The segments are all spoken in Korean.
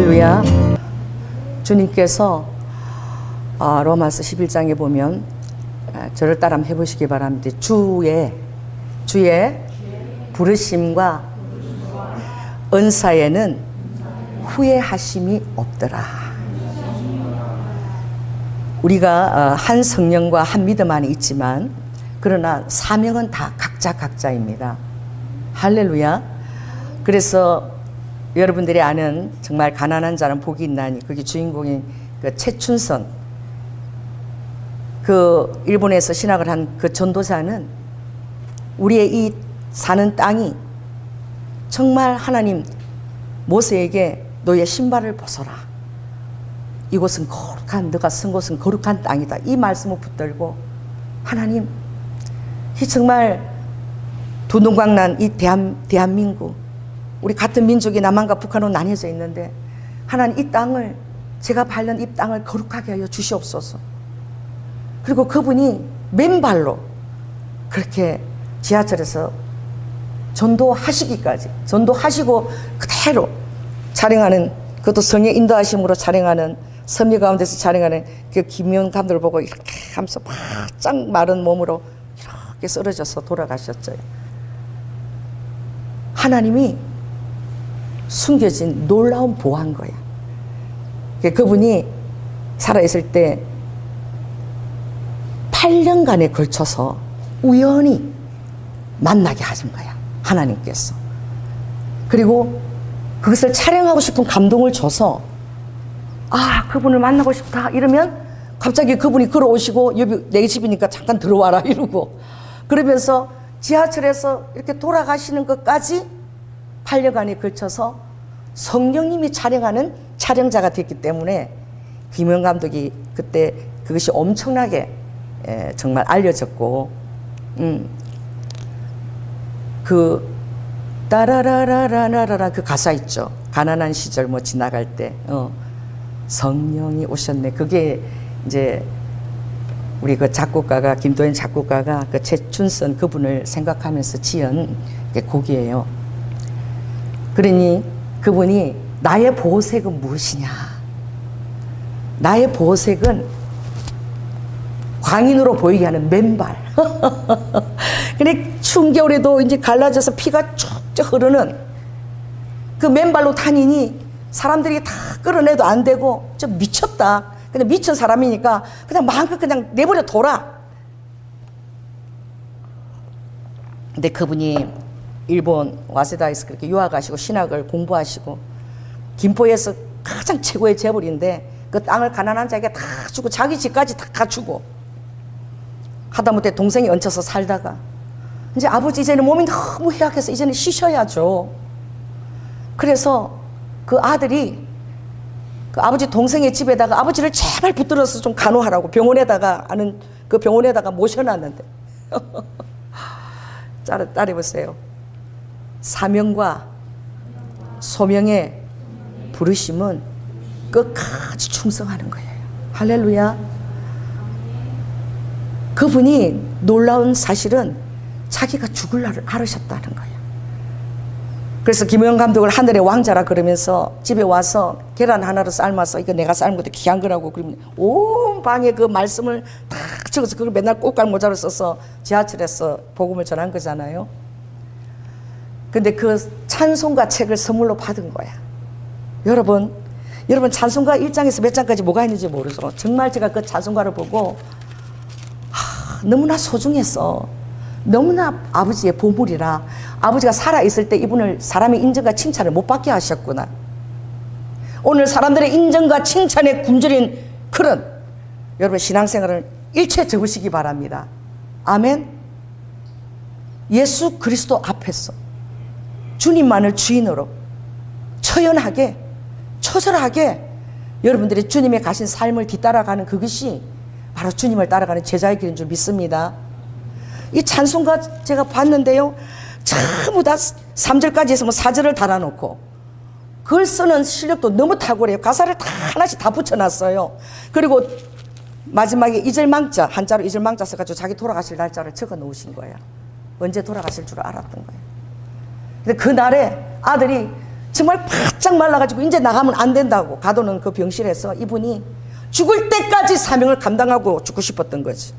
할렐루야. 주님께서 로마서 11장에 보면 저를 따라 한번 해보시기 바랍니다. 주의 부르심과 은사에는 후회하심이 없더라. 우리가 한 성령과 한 믿음 안에 있지만 그러나 사명은 다 각자입니다. 할렐루야. 그래서 여러분들이 아는 정말 가난한 자는 복이 있나니 그게 주인공인 그 최춘선, 그 일본에서 신학을 한 그 전도자는 우리의 이 사는 땅이 정말 하나님 모세에게 너의 신발을 벗어라. 이곳은 거룩한, 너가 쓴 곳은 거룩한 땅이다. 이 말씀을 붙들고 하나님, 이 정말 두 눈광난 이 대한민국, 우리 같은 민족이 남한과 북한으로 나뉘어져 있는데 하나님 이 땅을, 제가 밟는 이 땅을 거룩하게 하여 주시옵소서. 그리고 그분이 맨발로 그렇게 지하철에서 전도하시기까지, 전도하시고 그대로 촬영하는, 그것도 성의 인도하심으로 촬영하는, 섬리 가운데서 촬영하는 그 김용 감독을 보고 이렇게 하면서 바짝 마른 몸으로 이렇게 쓰러져서 돌아가셨죠. 하나님이 숨겨진 놀라운 보한 거야. 그분이 살아있을 때 8년간에 걸쳐서 우연히 만나게 하신 거야, 하나님께서. 그리고 그것을 촬영하고 싶은 감동을 줘서 그분을 만나고 싶다 이러면 갑자기 그분이 걸어오시고 여기 내 집이니까 잠깐 들어와라 이러고, 그러면서 지하철에서 이렇게 돌아가시는 것까지 8년간에 걸쳐서 성령님이 촬영하는 촬영자가 됐기 때문에 김영 감독이 그때 그것이 엄청나게 정말 알려졌고, 그 따라라라라라라 그 가사 있죠. 가난한 시절 뭐 지나갈 때 성령이 오셨네. 그게 이제 우리 그 작곡가가, 김도현 작곡가가 그 최춘선 그분을 생각하면서 지은 곡이에요. 그러니 그분이 나의 보호색은 무엇이냐? 나의 보호색은 광인으로 보이게 하는 맨발. 근데 추운 겨울에도 이제 갈라져서 피가 쭉쭉 흐르는 그 맨발로 다니니 사람들이 다 끌어내도 안 되고 좀 미쳤다. 그냥 미친 사람이니까 그냥 마음껏 그냥 내버려 둬라. 근데 그분이 일본 와세다에서 그렇게 유학하시고 신학을 공부하시고 김포에서 가장 최고의 재벌인데 그 땅을 가난한 자에게 다 주고 자기 집까지 다 주고 하다못해 동생이 얹혀서 살다가 이제 아버지 이제는 몸이 너무 해약해서 이제는 쉬셔야죠. 그래서 그 아들이 그 아버지 동생의 집에다가 아버지를 제발 붙들어서 좀 간호하라고 병원에다가, 아는 그 병원에다가 모셔놨는데 따라해보세요. 사명과 소명의 부르심은 끝까지 충성하는 거예요. 할렐루야. 그분이 놀라운 사실은 자기가 죽을 날을 알으셨다는 거예요. 그래서 김영 감독을 하늘의 왕자라 그러면서 집에 와서 계란 하나로 삶아서 이거 내가 삶은 것도 귀한 거라고, 그러면 온 방에 그 말씀을 다 적어서 그걸 맨날 꽃갈 모자로 써서 지하철에서 복음을 전한 거잖아요. 근데 그 찬송가 책을 선물로 받은 거야. 여러분 찬송가 1장에서 몇 장까지 뭐가 있는지 모르죠. 정말 제가 그 찬송가를 보고 너무나 소중해서, 너무나 아버지의 보물이라, 아버지가 살아있을 때 이분을 사람의 인정과 칭찬을 못 받게 하셨구나. 오늘 사람들의 인정과 칭찬에 굶주린 그런 여러분 신앙생활을 일체 접으시기 바랍니다. 아멘. 예수 그리스도 앞에서 주님만을 주인으로 처연하게, 처절하게 여러분들이 주님의 가신 삶을 뒤따라가는 그것이 바로 주님을 따라가는 제자의 길인 줄 믿습니다. 이 찬송가 제가 봤는데요, 전부 다 3절까지 해서 뭐 4절을 달아놓고 글 쓰는 실력도 너무 탁월해요. 가사를 다 하나씩 다 붙여놨어요. 그리고 마지막에 2절 망자, 한자로 2절 망자 써가지고 자기 돌아가실 날짜를 적어 놓으신 거예요. 언제 돌아가실 줄 알았던 거예요. 근데 그날에 아들이 정말 바짝 말라가지고 이제 나가면 안 된다고 가두는 그 병실에서 이분이 죽을 때까지 사명을 감당하고 죽고 싶었던 거지.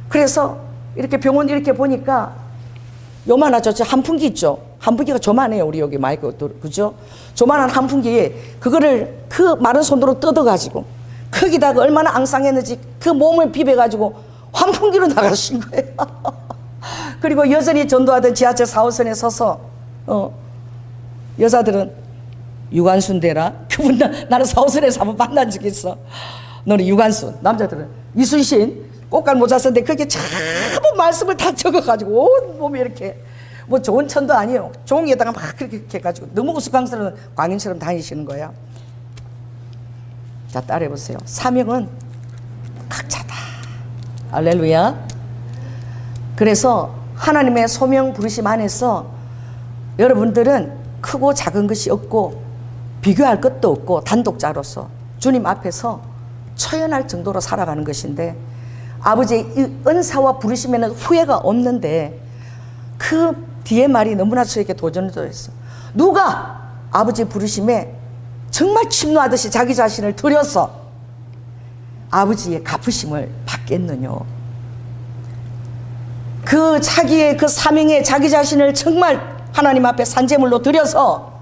그래서 이렇게 병원 이렇게 보니까 요만하죠. 저 한풍기 있죠. 한풍기가 조만해요. 우리 여기 마이크, 그죠? 조만한 한풍기에 그거를 그 마른 손으로 뜯어가지고 거기다가 얼마나 앙상했는지 그 몸을 비벼가지고 환풍기로 나가신 거예요. 그리고 여전히 전도하던 지하철 4호선에 서서 여자들은 유관순 대라. 그분 나는 4호선에서 한번 만난 적이 있어. 너는 유관순. 남자들은 이순신. 꽃갈 모자 썼는데 그게 전부 말씀을 다 적어가지고 온 몸이 이렇게 뭐 좋은 천도 아니에요. 종이에다가 막 그렇게 해가지고 너무 우스꽝스러운 광인처럼 다니시는 거야. 자, 따라해보세요. 사명은 각자다. 할렐루야. 그래서 하나님의 소명 부르심 안에서 여러분들은 크고 작은 것이 없고 비교할 것도 없고 단독자로서 주님 앞에서 처연할 정도로 살아가는 것인데 아버지의 이 은사와 부르심에는 후회가 없는데 그 뒤에 말이 너무나 저에게 도전을 했어. 누가 아버지 부르심에 정말 침노하듯이 자기 자신을 들여서 아버지의 갚으심을 받겠느냐. 그 자기의 그 사명에 자기 자신을 정말 하나님 앞에 산제물로 들여서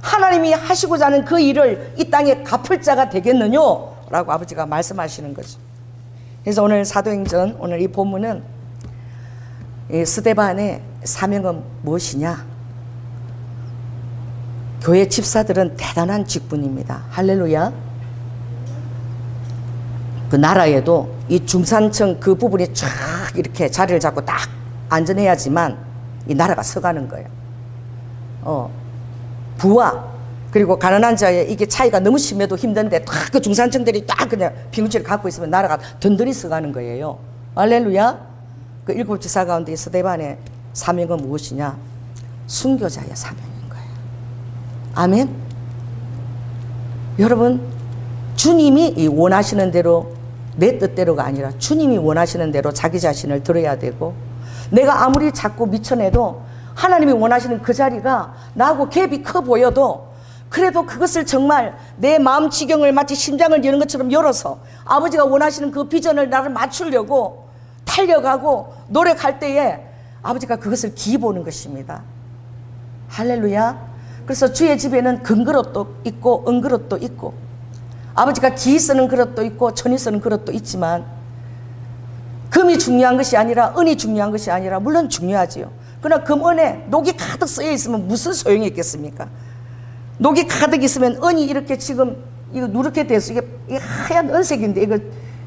하나님이 하시고자 하는 그 일을 이 땅에 갚을 자가 되겠느냐 라고 아버지가 말씀하시는 거죠. 그래서 오늘 사도행전 오늘 이 본문은 이 스데반의 사명은 무엇이냐. 교회 집사들은 대단한 직분입니다. 할렐루야. 그 나라에도 이 중산층 그 부분이 쫙 이렇게 자리를 잡고 딱 안전해야지만 이 나라가 서가는 거예요. 부와 그리고 가난한 자의 이게 차이가 너무 심해도 힘든데 딱 그 중산층들이 딱 그냥 비무치를 갖고 있으면 나라가 든든히 서가는 거예요. 할렐루야. 그 일곱 지사 가운데 스데반의 사명은 무엇이냐? 순교자의 사명인 거예요. 아멘. 여러분, 주님이 원하시는 대로 내 뜻대로가 아니라 주님이 원하시는 대로 자기 자신을 들어야 되고, 내가 아무리 자꾸 미쳐내도 하나님이 원하시는 그 자리가 나하고 갭이 커 보여도 그래도 그것을 정말 내 마음 지경을 마치 심장을 여는 것처럼 열어서 아버지가 원하시는 그 비전을 나를 맞추려고 달려가고 노력할 때에 아버지가 그것을 기이 보는 것입니다. 할렐루야. 그래서 주의 집에는 금그릇도 있고 은그릇도 있고 아버지가 기이 쓰는 그릇도 있고 천이 쓰는 그릇도 있지만 금이 중요한 것이 아니라 은이 중요한 것이 아니라 물론 중요하지요. 그러나 금은에 녹이 가득 쓰여 있으면 무슨 소용이 있겠습니까? 녹이 가득 있으면 은이 이렇게 지금 이거 누렇게 돼서 이게 하얀 은색인데 이거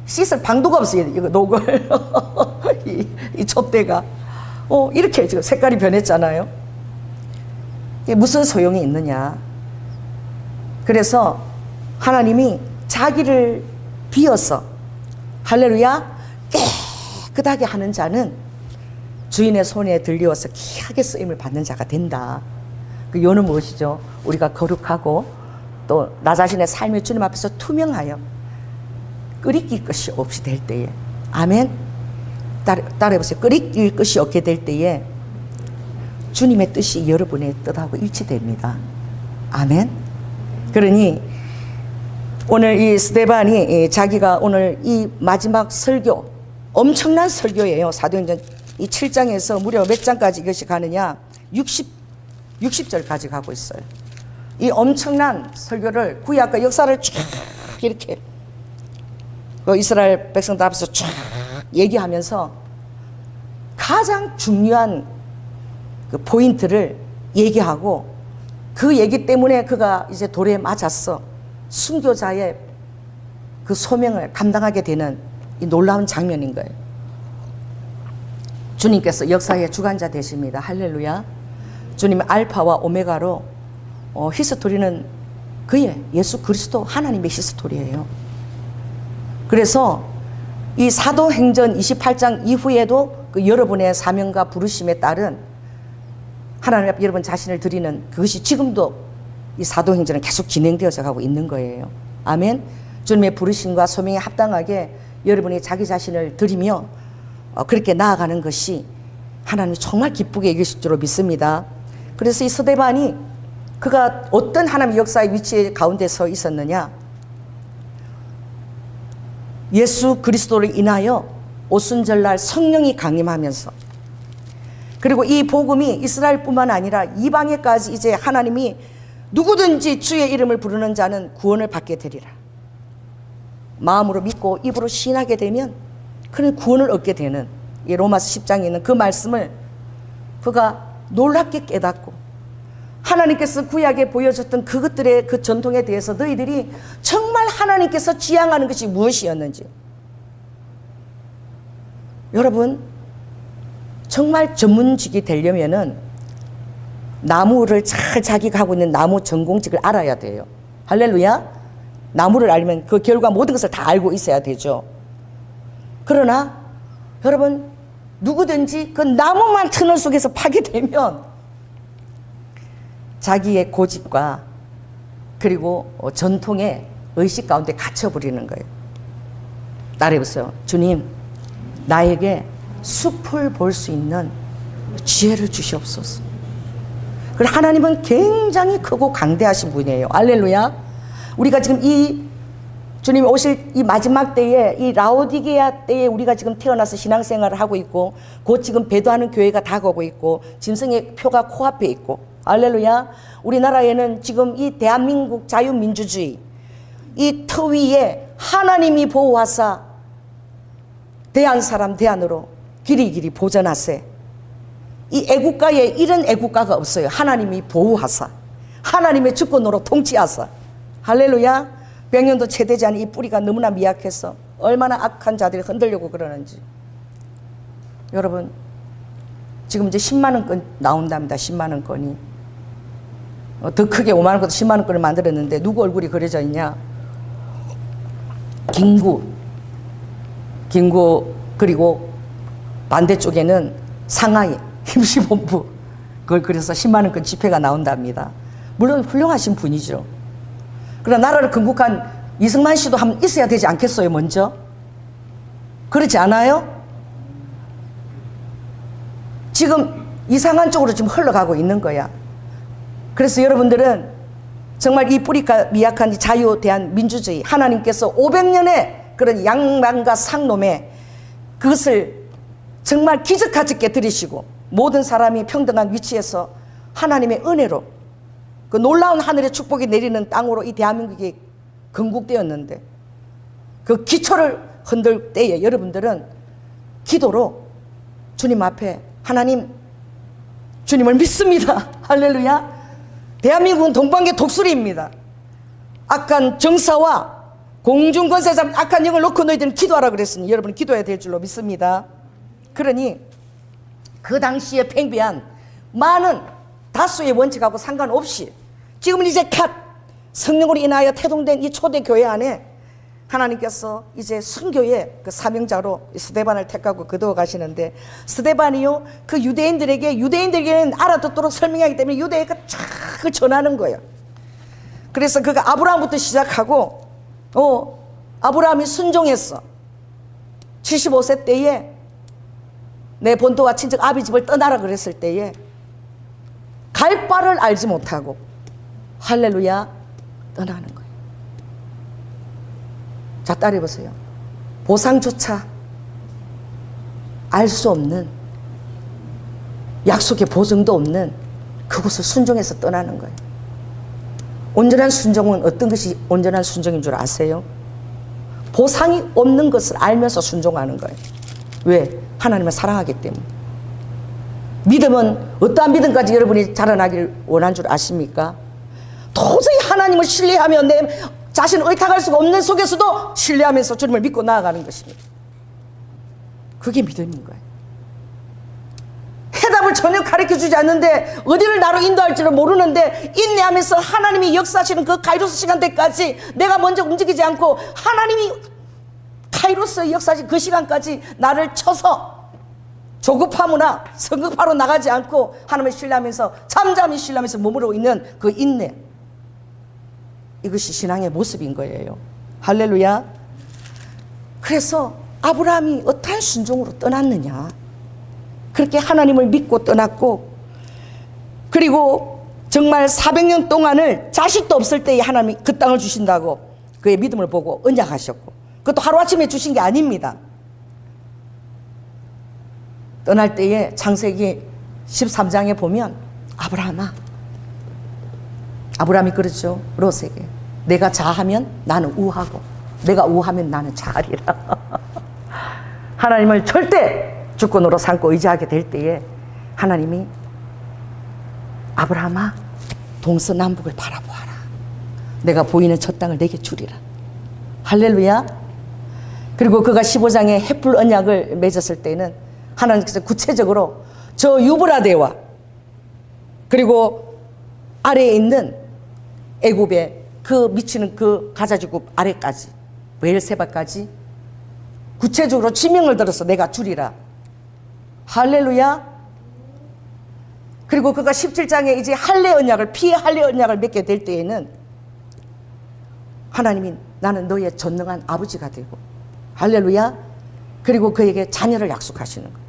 씻을 방도가 없어요. 이거 녹을 이 촛대가 이렇게 지금 색깔이 변했잖아요. 이게 무슨 소용이 있느냐? 그래서 하나님이 자기를 비어서 할렐루야 깨끗하게 하는 자는 주인의 손에 들려와서 귀하게 쓰임을 받는 자가 된다. 그 요는 무엇이죠? 우리가 거룩하고 또 나 자신의 삶의 주님 앞에서 투명하여 끓이낄 것이 없이 될 때에 아멘. 따라해보세요. 끓이낄 것이 없게 될 때에 주님의 뜻이 여러분의 뜻하고 일치됩니다. 아멘. 그러니 오늘 이 스데반이 자기가 오늘 이 마지막 설교 엄청난 설교예요. 사도행전 이 7장에서 무려 몇 장까지 이것이 가느냐 60절까지 가고 있어요. 이 엄청난 설교를 구약과 역사를 쫙 이렇게 그 이스라엘 백성들 앞에서 쫙 얘기하면서 가장 중요한 그 포인트를 얘기하고 그 얘기 때문에 그가 이제 돌에 맞았어. 순교자의 그 소명을 감당하게 되는 이 놀라운 장면인 거예요. 주님께서 역사의 주관자 되십니다. 할렐루야. 주님의 알파와 오메가로 히스토리는 그의 예수 그리스도 하나님의 히스토리예요. 그래서 이 사도행전 28장 이후에도 그 여러분의 사명과 부르심에 따른 하나님 앞에 여러분 자신을 드리는 그것이 지금도 이 사도행전은 계속 진행되어서 가고 있는 거예요. 아멘. 주님의 부르심과 소명에 합당하게 여러분이 자기 자신을 드리며 그렇게 나아가는 것이 하나님이 정말 기쁘게 여기실 줄로 믿습니다. 그래서 이 스데반이 그가 어떤 하나님의 역사의 위치 가운데 서 있었느냐? 예수 그리스도를 인하여 오순절날 성령이 강림하면서, 그리고 이 복음이 이스라엘뿐만 아니라 이방에까지 이제 하나님이 누구든지 주의 이름을 부르는 자는 구원을 받게 되리라. 마음으로 믿고 입으로 시인하게 되면 그는 구원을 얻게 되는, 이 로마서 10장에 있는 그 말씀을 그가 놀랍게 깨닫고, 하나님께서 구약에 보여줬던 그것들의 그 전통에 대해서 너희들이 정말 하나님께서 지향하는 것이 무엇이었는지, 여러분 정말 전문직이 되려면은 나무를 잘 자기가 하고 있는 나무 전공직을 알아야 돼요. 할렐루야. 나무를 알면 그 결과 모든 것을 다 알고 있어야 되죠. 그러나 여러분 누구든지 그 나무만 터널 속에서 파게 되면 자기의 고집과 그리고 전통의 의식 가운데 갇혀버리는 거예요. 따라해보세요. 주님, 나에게 숲을 볼 수 있는 지혜를 주시옵소서. 그리고 하나님은 굉장히 크고 강대하신 분이에요. 할렐루야. 우리가 지금 이 주님이 오실 이 마지막 때에, 이 라오디게아 때에 우리가 지금 태어나서 신앙생활을 하고 있고, 곧 지금 배도하는 교회가 다가오고 있고, 짐승의 표가 코앞에 있고, 할렐루야. 우리나라에는 지금 이 대한민국 자유민주주의 이 터 위에 하나님이 보호하사 대한 사람 대안으로 길이길이 보전하세. 이 애국가에 이런 애국가가 없어요. 하나님이 보호하사, 하나님의 주권으로 통치하사. 할렐루야. 백년도 채되지 않은 이 뿌리가 너무나 미약해서 얼마나 악한 자들이 흔들려고 그러는지. 여러분 지금 이제 10만 원권 나온답니다. 10만 원권이 더 크게 5만 원권 10만 원권을 만들었는데 누구 얼굴이 그려져 있냐? 김구, 그리고 반대쪽에는 상하이 임시본부, 그걸 그래서 10만 원권 지폐가 나온답니다. 물론 훌륭하신 분이죠. 그러나 나라를 건국한 이승만 씨도 한번 있어야 되지 않겠어요? 먼저 그렇지 않아요? 지금 이상한 쪽으로 지금 흘러가고 있는 거야. 그래서 여러분들은 정말 이 뿌리가 미약한 자유 대한 민주주의, 하나님께서 500년의 그런 양만과 상놈에 그것을 정말 기적같이 깨뜨리시고 모든 사람이 평등한 위치에서 하나님의 은혜로 그 놀라운 하늘의 축복이 내리는 땅으로 이 대한민국이 건국되었는데, 그 기초를 흔들 때에 여러분들은 기도로 주님 앞에, 하나님 주님을 믿습니다. 할렐루야. 대한민국은 동방계 독수리입니다. 악한 정사와 공중권세 잡은 악한 영을 놓고 너희들은 기도하라 그랬으니 여러분은 기도해야 될 줄로 믿습니다. 그러니 그 당시에 팽배한 많은 다수의 원칙하고 상관없이 지금은 이제 갓 성령으로 인하여 태동된 이 초대교회 안에 하나님께서 이제 순교의 그 사명자로 스데반을 택하고 거두어 가시는데, 스데반이요 그 유대인들에게는 알아듣도록 설명하기 때문에 유대인가 쫙 전하는 거예요. 그래서 그가 아브라함부터 시작하고 아브라함이 순종했어. 75세 때에 내 본토와 친척 아비 집을 떠나라 그랬을 때에 갈 바를 알지 못하고, 할렐루야, 떠나는 거예요. 자, 따라해보세요. 보상조차 알 수 없는, 약속의 보증도 없는 그곳을 순종해서 떠나는 거예요. 온전한 순종은 어떤 것이 온전한 순종인 줄 아세요? 보상이 없는 것을 알면서 순종하는 거예요. 왜? 하나님을 사랑하기 때문에. 믿음은 어떠한 믿음까지 여러분이 자라나길 원한 줄 아십니까? 도저히 하나님을 신뢰하며 내 자신을 의탁할 수가 없는 속에서도 신뢰하면서 주님을 믿고 나아가는 것입니다. 그게 믿음인 거예요. 해답을 전혀 가르쳐주지 않는데 어디를 나로 인도할지를 모르는데 인내하면서 하나님이 역사하시는 그 카이로스 시간대까지 내가 먼저 움직이지 않고 하나님이 카이로스 역사하신 그 시간까지 나를 쳐서 조급함이나 성급하러 나가지 않고 하나님을 신뢰하면서 잠잠히 신뢰하면서 머무르고 있는 그 인내, 이것이 신앙의 모습인 거예요. 할렐루야. 그래서 아브라함이 어떠한 순종으로 떠났느냐, 그렇게 하나님을 믿고 떠났고, 그리고 정말 400년 동안을 자식도 없을 때에 하나님이 그 땅을 주신다고 그의 믿음을 보고 언약하셨고, 그것도 하루아침에 주신 게 아닙니다. 떠날 때에 창세기 13장에 보면 아브라함이 그러죠. 롯에게 내가 자하면 나는 우하고 내가 우하면 나는 자하리라. 하나님을 절대 주권으로 삼고 의지하게 될 때에 하나님이 아브라함아 동서남북을 바라보아라. 내가 보이는 저 땅을 내게 주리라. 할렐루야. 그리고 그가 15장에 헷불 언약을 맺었을 때는 하나님께서 구체적으로 저 유브라데와 그리고 아래에 있는 애굽의 그 미치는 그 가자지구 아래까지 베엘세바까지 구체적으로 지명을 들어서 내가 주리라. 할렐루야. 그리고 그가 17장에 이제 피의 할례 언약을 맺게 될 때에는 하나님이 나는 너의 전능한 아버지가 되고, 할렐루야. 그리고 그에게 자녀를 약속하시는 거예요.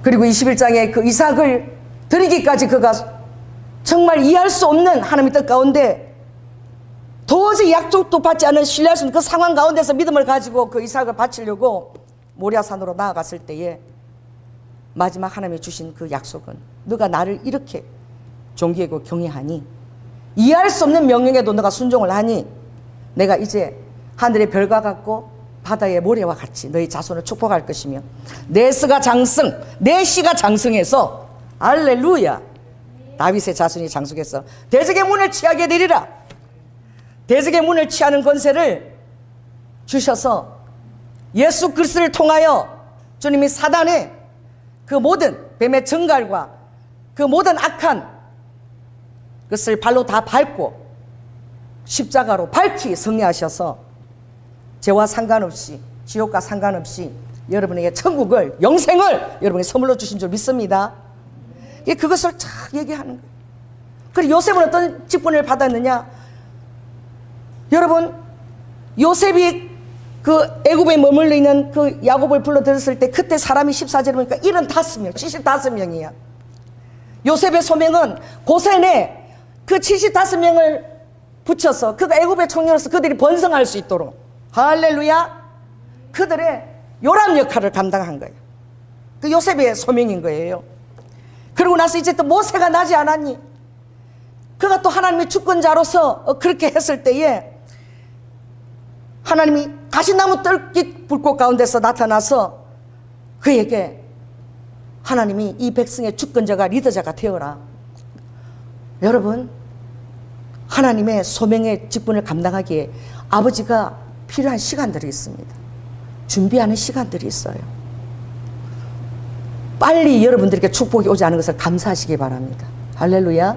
그리고 21장에 그 이삭을 드리기까지 그가 정말 이해할 수 없는 하나님의 뜻 가운데 도저히 약속도 받지 않은 신뢰할 수 없는 그 상황 가운데서 믿음을 가지고 그 이삭을 바치려고 모리아산으로 나아갔을 때에 마지막 하나님이 주신 그 약속은 너가 나를 이렇게 존귀하고 경외하니, 이해할 수 없는 명령에도 너가 순종을 하니 내가 이제 하늘의 별과 같고 바다의 모래와 같이 너희 자손을 축복할 것이며 내 씨가 장성해서 할렐루야, 다윗의 자손이 장성해서 대적의 문을 취하게 되리라. 대적의 문을 취하는 권세를 주셔서 예수 그리스도를 통하여 주님이 사단의 그 모든 뱀의 정갈과 그 모든 악한 것을 발로 다 밟고 십자가로 밝히 승리하셔서 죄와 상관없이 지옥과 상관없이 여러분에게 천국을, 영생을 여러분이 선물로 주신 줄 믿습니다. 그것을 쫙 얘기하는 거예요. 그리고 요셉은 어떤 직분을 받았느냐? 여러분, 요셉이 그 애굽에 머물러 있는 그 야곱을 불러들였을 때 그때 사람이 14절에 보니까 75명, 75명이야. 요셉의 소명은 고센에 그 75명을 붙여서 그가 애굽의 총리로서 그들이 번성할 수 있도록, 할렐루야, 그들의 요람 역할을 감당한 거예요. 그 요셉의 소명인 거예요. 그러고 나서 이제 또 모세가 나지 않았니? 그가 또 하나님의 주권자로서 그렇게 했을 때에 하나님이 가시나무 뜰깃 불꽃 가운데서 나타나서 그에게 하나님이 이 백성의 주권자가 리더자가 되어라. 여러분, 하나님의 소명의 직분을 감당하기에 아버지가 필요한 시간들이 있습니다. 준비하는 시간들이 있어요. 빨리 여러분들에게 축복이 오지 않은 것을 감사하시기 바랍니다. 할렐루야.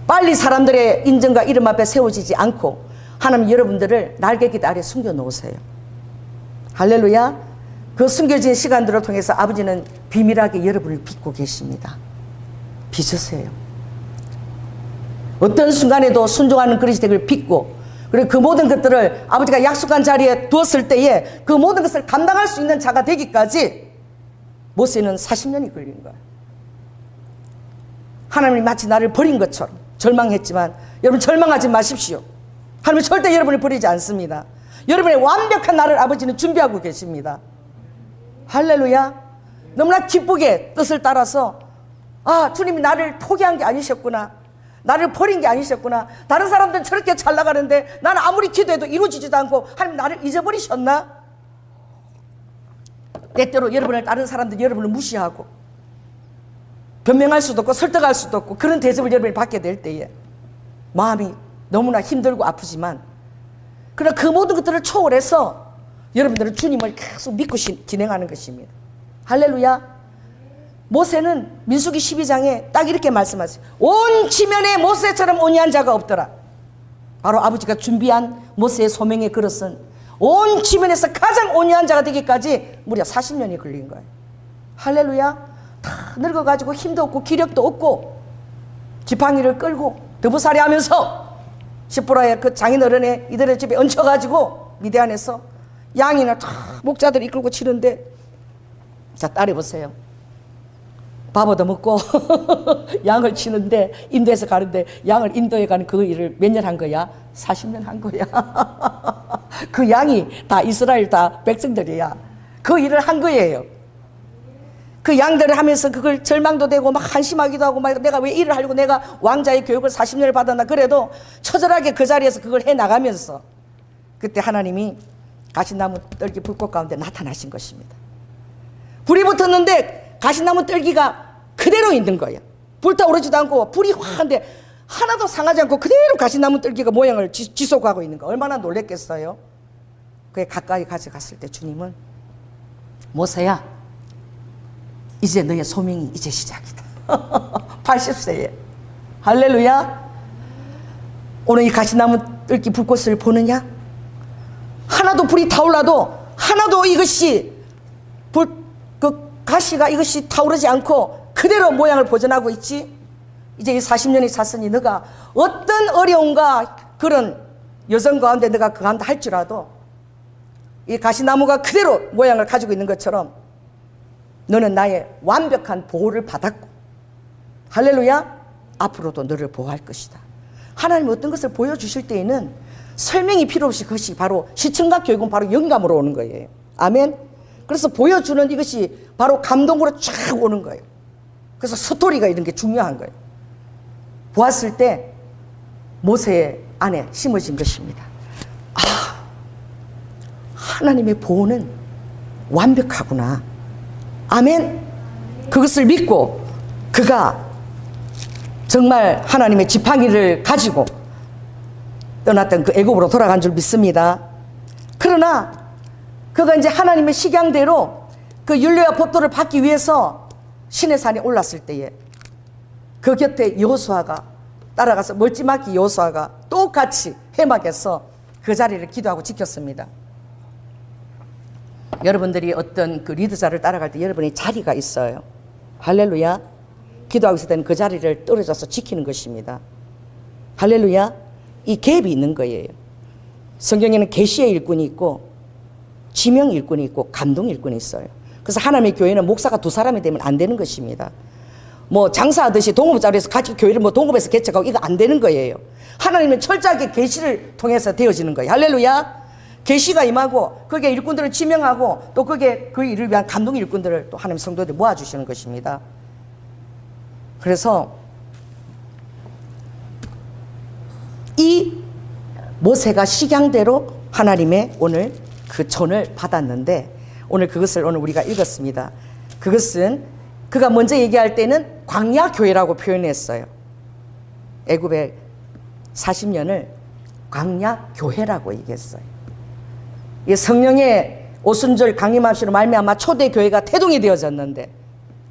빨리 사람들의 인정과 이름 앞에 세워지지 않고 하나님 여러분들을 날개깃 아래 숨겨 놓으세요. 할렐루야. 그 숨겨진 시간들을 통해서 아버지는 비밀하게 여러분을 빚고 계십니다. 빚으세요. 어떤 순간에도 순종하는 그릇이 되길 빚고, 그리고 그 모든 것들을 아버지가 약속한 자리에 두었을 때에 그 모든 것을 감당할 수 있는 자가 되기까지 모세는 40년이 걸린 거예요. 하나님이 마치 나를 버린 것처럼 절망했지만 여러분 절망하지 마십시오. 하나님은 절대 여러분을 버리지 않습니다. 여러분의 완벽한 나를 아버지는 준비하고 계십니다. 할렐루야. 너무나 기쁘게 뜻을 따라서 주님이 나를 포기한 게 아니셨구나, 나를 버린 게 아니셨구나, 다른 사람들은 저렇게 잘 나가는데 나는 아무리 기도해도 이루어지지도 않고 하나님 나를 잊어버리셨나? 때때로 여러분을 다른 사람들이 여러분을 무시하고 변명할 수도 없고 설득할 수도 없고 그런 대접을 여러분이 받게 될 때에 마음이 너무나 힘들고 아프지만, 그러나 그 모든 것들을 초월해서 여러분들은 주님을 계속 믿고 진행하는 것입니다. 할렐루야. 모세는 민수기 12장에 딱 이렇게 말씀하세요. 온 지면에 모세처럼 온유한 자가 없더라. 바로 아버지가 준비한 모세의 소명의 그릇은 온 지면에서 가장 온유한 자가 되기까지 무려 40년이 걸린 거예요. 할렐루야. 다 늙어가지고 힘도 없고 기력도 없고 지팡이를 끌고 더부살이 하면서 시프라의 그 장인어른의 이들의 집에 얹혀가지고 미디안에서 양이나 다 목자들이 이끌고 치는데, 자 따라해보세요. 밥 얻어먹고 양을 치는데 인도에서 가는데 양을 인도에 가는 그 일을 몇 년 한 거야? 40년 한 거야. 그 양이 다 이스라엘 다 백성들이야. 그 일을 한 거예요. 그 양들을 하면서 그걸 절망도 되고 막 한심하기도 하고 막 내가 왜 일을 하려고 내가 왕자의 교육을 40년을 받았나. 그래도 처절하게 그 자리에서 그걸 해나가면서 그때 하나님이 가시나무 뜰기 불꽃 가운데 나타나신 것입니다. 불이 붙었는데 가시나무 뜰기가 그대로 있는 거예요. 불타오르지도 않고 불이 확한데 하나도 상하지 않고 그대로 가시나무 뜰기가 모양을 지속하고 있는 거. 얼마나 놀랬겠어요. 그에 가까이 가져갔을 때 주님은 모세야, 이제 너의 소명이 이제 시작이다. 80세에 할렐루야. 오늘 이 가시나무 뜰기 불꽃을 보느냐? 하나도 불이 타올라도 하나도 이것이 그 가시가 이것이 타오르지 않고 그대로 모양을 보존하고 있지. 이제 이 40년이 찼으니 너가 어떤 어려움과 그런 여정 가운데 너가 그 가운데 할지라도 이 가시나무가 그대로 모양을 가지고 있는 것처럼 너는 나의 완벽한 보호를 받았고, 할렐루야, 앞으로도 너를 보호할 것이다. 하나님 어떤 것을 보여주실 때에는 설명이 필요 없이 그것이 바로 시청각 교육은 바로 영감으로 오는 거예요. 아멘. 그래서 보여주는 이것이 바로 감동으로 쫙 오는 거예요. 그래서 스토리가 이런 게 중요한 거예요. 보았을 때 모세의 안에 심어진 것입니다. 아, 하나님의 보호는 완벽하구나. 아멘. 그것을 믿고 그가 정말 하나님의 지팡이를 가지고 떠났던 그 애굽으로 돌아간 줄 믿습니다. 그러나 그가 이제 하나님의 식양대로 그 율례와 법도를 받기 위해서 시내산에 올랐을 때에 그 곁에 여호수아가 따라가서 멀찌마키 여호수아가 똑같이 회막에서 그 자리를 기도하고 지켰습니다. 여러분들이 어떤 그 리더자를 따라갈 때 여러분의 자리가 있어요. 할렐루야. 기도하고 있을 때는 그 자리를 떨어져서 지키는 것입니다. 할렐루야. 이 갭이 있는 거예요. 성경에는 계시의 일꾼이 있고 지명 일꾼이 있고 감동 일꾼이 있어요. 그래서 하나님의 교회는 목사가 두 사람이 되면 안 되는 것입니다. 뭐 장사하듯이 동업자리에서 같이 교회를 뭐 동업해서 개척하고 이거 안 되는 거예요. 하나님은 철저하게 계시를 통해서 되어지는 거예요. 할렐루야. 계시가 임하고 거기에 일꾼들을 지명하고 또 거기에 그 일을 위한 감동 일꾼들을 또 하나님 성도들이 모아주시는 것입니다. 그래서 이 모세가 식양대로 하나님의 오늘 그 전을 받았는데 오늘 그것을 오늘 우리가 읽었습니다. 그것은 그가 먼저 얘기할 때는 광야교회라고 표현했어요. 애굽의 40년을 광야교회라고 얘기했어요. 이 성령의 오순절 강림하시로 말미암아 초대교회가 태동이 되어졌는데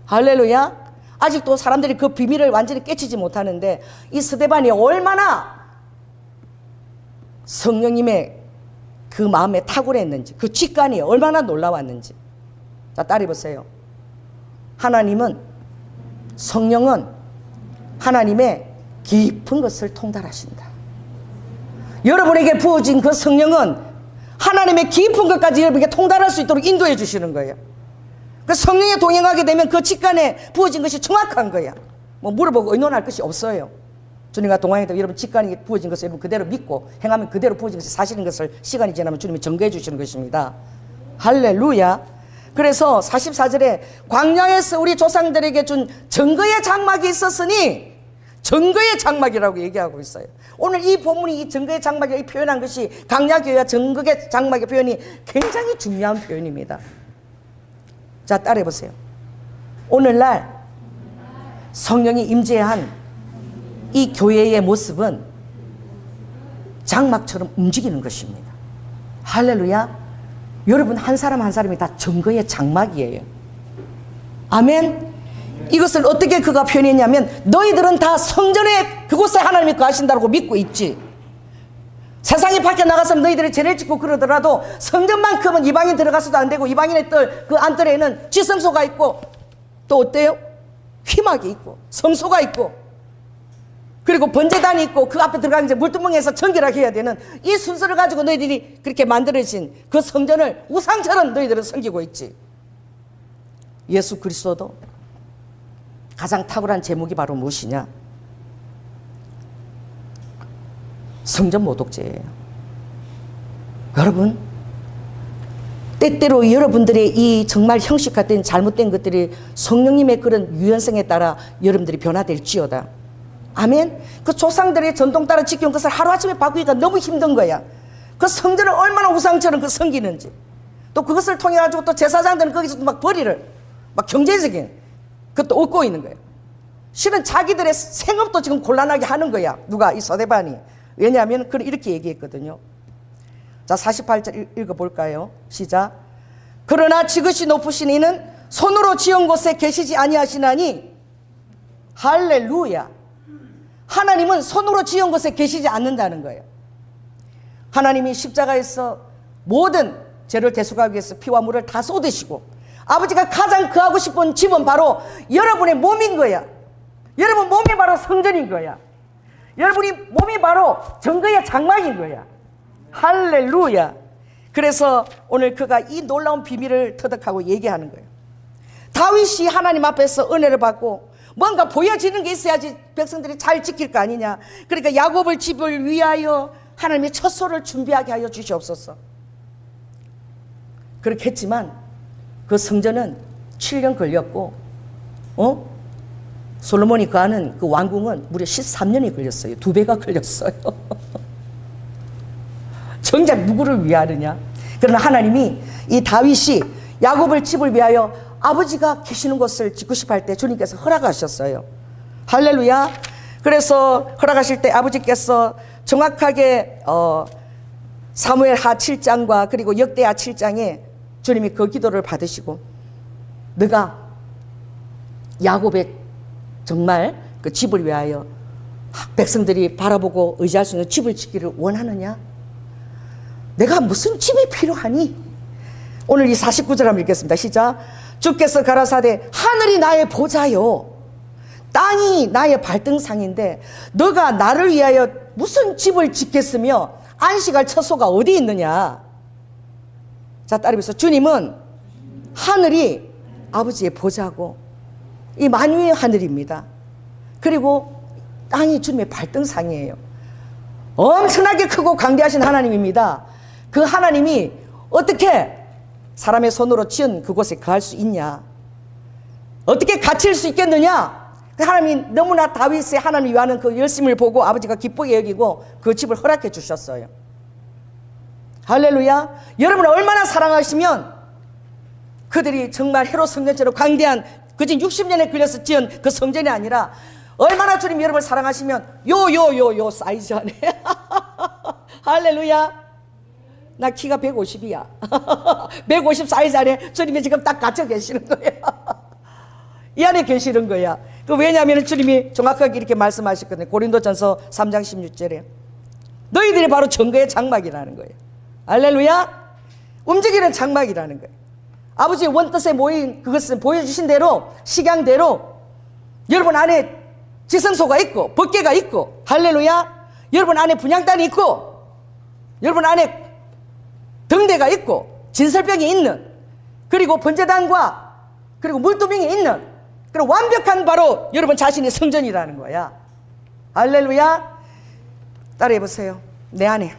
할렐루야. 아직도 사람들이 그 비밀을 완전히 깨치지 못하는데 이 스데반이 얼마나 성령님의 그 마음에 탁월했는지 그 직관이 얼마나 놀라웠는지. 자, 따라해 보세요. 하나님은 성령은 하나님의 깊은 것을 통달하신다. 여러분에게 부어진 그 성령은 하나님의 깊은 것까지 여러분에게 통달할 수 있도록 인도해 주시는 거예요. 그 성령에 동행하게 되면 그 직관에 부어진 것이 정확한 거야. 뭐 물어보고 의논할 것이 없어요. 주님과 동행하게 되면 여러분 직관에 부어진 것을 여러분 그대로 믿고 행하면 그대로 부어진 것이 사실인 것을 시간이 지나면 주님이 증거해 주시는 것입니다. 할렐루야. 그래서 44절에 광야에서 우리 조상들에게 준 증거의 장막이 있었으니 증거의 장막이라고 얘기하고 있어요. 오늘 이 본문이 이 증거의 장막이라고 표현한 것이 광야교회와 증거의 장막의 표현이 굉장히 중요한 표현입니다. 자, 따라해 보세요. 오늘날 성령이 임재한 이 교회의 모습은 장막처럼 움직이는 것입니다. 할렐루야. 여러분 한 사람 한 사람이 다 증거의 장막이에요. 아멘. 이것을 어떻게 그가 표현했냐면 너희들은 다 성전에 그곳에 하나님이 거하신다고 믿고 있지. 세상에 밖에 나가서 너희들이 죄를 짓고 그러더라도 성전만큼은 이방인 들어가서도 안 되고 이방인의 뜰 그 안뜰에는 지성소가 있고 또 어때요? 휘막이 있고 성소가 있고 그리고 번제단이 있고 그 앞에 들어가면 이제 물두멍에서 정결하게 해야 되는 이 순서를 가지고 너희들이 그렇게 만들어진 그 성전을 우상처럼 너희들은 섬기고 있지. 예수 그리스도도 가장 탁월한 제목이 바로 무엇이냐? 성전 모독죄예요. 여러분, 때때로 여러분들의 이 정말 형식화된 잘못된 것들이 성령님의 그런 유연성에 따라 여러분들이 변화될지어다. 아멘. 그 조상들의 전통 따라 지켜온 것을 하루아침에 바꾸기가 너무 힘든 거야. 그 성전을 얼마나 우상처럼 그 섬기는지, 또 그것을 통해 가지고 또 제사장들은 거기서 막 벌이를 막 경제적인 그것도 얻고 있는 거예요. 실은 자기들의 생업도 지금 곤란하게 하는 거야. 누가? 이 서대반이. 왜냐하면 이렇게 얘기했거든요. 자, 48절 읽어볼까요? 시작. 그러나 지극히 높으신 이는 손으로 지은 곳에 계시지 아니하시나니. 할렐루야. 하나님은 손으로 지은 곳에 계시지 않는다는 거예요. 하나님이 십자가에서 모든 죄를 대속하기 위해서 피와 물을 다 쏟으시고, 아버지가 가장 거하고 싶은 집은 바로 여러분의 몸인 거야. 여러분 몸이 바로 성전인 거야. 여러분이 몸이 바로 정거의 장막인 거야. 할렐루야. 그래서 오늘 그가 이 놀라운 비밀을 터득하고 얘기하는 거예요. 다윗이 하나님 앞에서 은혜를 받고 뭔가 보여지는 게 있어야지 백성들이 잘 지킬 거 아니냐. 그러니까 야곱을 집을 위하여 하나님의 처소를 준비하게 하여 주시옵소서. 그렇게 했지만 그 성전은 7년 걸렸고, 솔로몬이 거하는 그 왕궁은 무려 13년이 걸렸어요. 2배가 걸렸어요. 정작 누구를 위하느냐? 그러나 하나님이 이 다윗이 야곱을 집을 위하여 아버지가 계시는 곳을 짓고 싶어 할 때 주님께서 허락하셨어요. 할렐루야. 그래서 허락하실 때 아버지께서 정확하게 사무엘하 7장과 그리고 역대하 7장에 주님이 그 기도를 받으시고, 너가 야곱의 정말 그 집을 위하여 백성들이 바라보고 의지할 수 있는 집을 짓기를 원하느냐? 내가 무슨 집이 필요하니? 오늘 이 49절 한번 읽겠습니다. 시작. 주께서 가라사대 하늘이 나의 보좌요, 땅이 나의 발등상인데 너가 나를 위하여 무슨 집을 짓겠으며 안식할 처소가 어디 있느냐? 자, 따르면서 주님은 하늘이 아버지의 보좌고 이 만유의 하늘입니다. 그리고 땅이 주님의 발등상이에요. 엄청나게 크고 강대하신 하나님입니다. 그 하나님이 어떻게 사람의 손으로 지은 그곳에 거할 수 있냐? 어떻게 갇힐 수 있겠느냐? 하나님이 너무나 다윗의 하나님을 위하는 그 열심을 보고 아버지가 기쁘게 여기고 그 집을 허락해 주셨어요. 할렐루야. 여러분을 얼마나 사랑하시면 그들이 정말 헤롯 성전처럼 광대한 그진 60년에 걸려서 지은 그 성전이 아니라, 얼마나 주님 여러분을 사랑하시면 요 사이즈 안에 할렐루야. 나 키가 150이야 150 사이즈 안에 주님이 지금 딱 갇혀 계시는 거야. 이 안에 계시는 거야. 왜냐하면 주님이 정확하게 이렇게 말씀하셨거든요. 고린도전서 3장 16절에 너희들이 바로 정거의 장막이라는 거예요. 할렐루야. 움직이는 장막이라는 거예요. 아버지의 원뜻에 모인 그것은 보여주신 대로, 식양대로 여러분 안에 지성소가 있고 법궤가 있고, 할렐루야. 여러분 안에 분향단이 있고, 여러분 안에 등대가 있고, 진설병이 있는, 그리고 번제단과 그리고 물두멍이 있는, 그리고 완벽한 바로 여러분 자신의 성전이라는 거야. 할렐루야. 따라해 보세요. 내 안에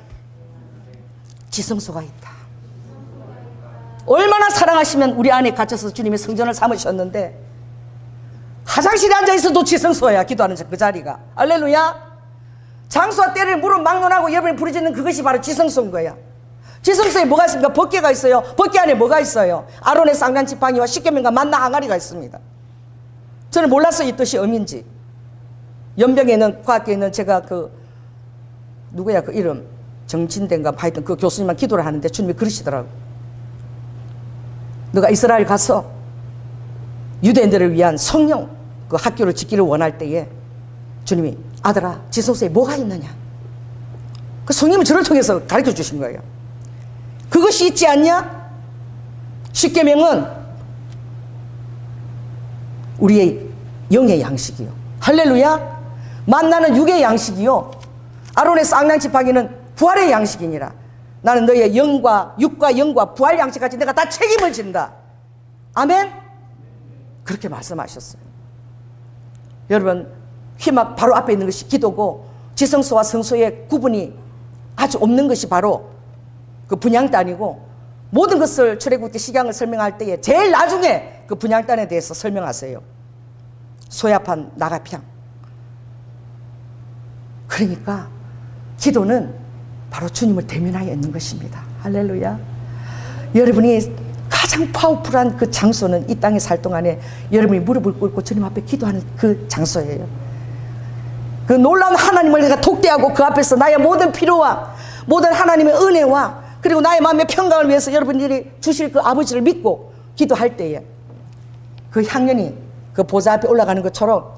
지성소가 있다. 얼마나 사랑하시면 우리 안에 갇혀서 주님의 성전을 삼으셨는데, 화장실에 앉아있어도 지성소야. 기도하는 그 자리가. 할렐루야. 장소와 때를 무릎 막론하고 여러분이 부르짖는 그것이 바로 지성소인 거야. 지성소에 뭐가 있습니까? 법궤가 있어요. 법궤 안에 뭐가 있어요? 아론의 쌍난 지팡이와 십계명과 만나 항아리가 있습니다. 저는 몰랐어요, 이 뜻이 의미인지. 연병에는, 과학계에는 제가 누구야 그 이름, 정진대인가 하여튼 그 교수님만 기도를 하는데 주님이 그러시더라고. 너가 이스라엘 가서 유대인들을 위한 성령 그 학교를 짓기를 원할 때에 주님이, 아들아, 지성소에 뭐가 있느냐? 그 성령이 저를 통해서 가르쳐 주신 거예요. 그것이 있지 않냐? 십계명은 우리의 영의 양식이요. 할렐루야. 만나는 육의 양식이요. 아론의 쌍난 지팡이는 부활의 양식이니라. 나는 너의 영과 육과 영과 부활 양식까지 내가 다 책임을 진다. 아멘. 그렇게 말씀하셨어요. 여러분, 휘막 바로 앞에 있는 것이 기도고 지성소와 성소의 구분이 아주 없는 것이 바로 그 분향단이고, 모든 것을 출애굽기 식양을 설명할 때에 제일 나중에 그 분향단에 대해서 설명하세요. 소야판 나가평. 그러니까 기도는 바로 주님을 대면하여 있는 것입니다. 할렐루야. 여러분이 가장 파워풀한 그 장소는 이 땅에 살 동안에 여러분이 무릎을 꿇고 주님 앞에 기도하는 그 장소예요. 그 놀라운 하나님을 내가 독대하고 그 앞에서 나의 모든 필요와 모든 하나님의 은혜와 그리고 나의 마음의 평강을 위해서 여러분들이 주실 그 아버지를 믿고 기도할 때에 그 향연이 그 보좌 앞에 올라가는 것처럼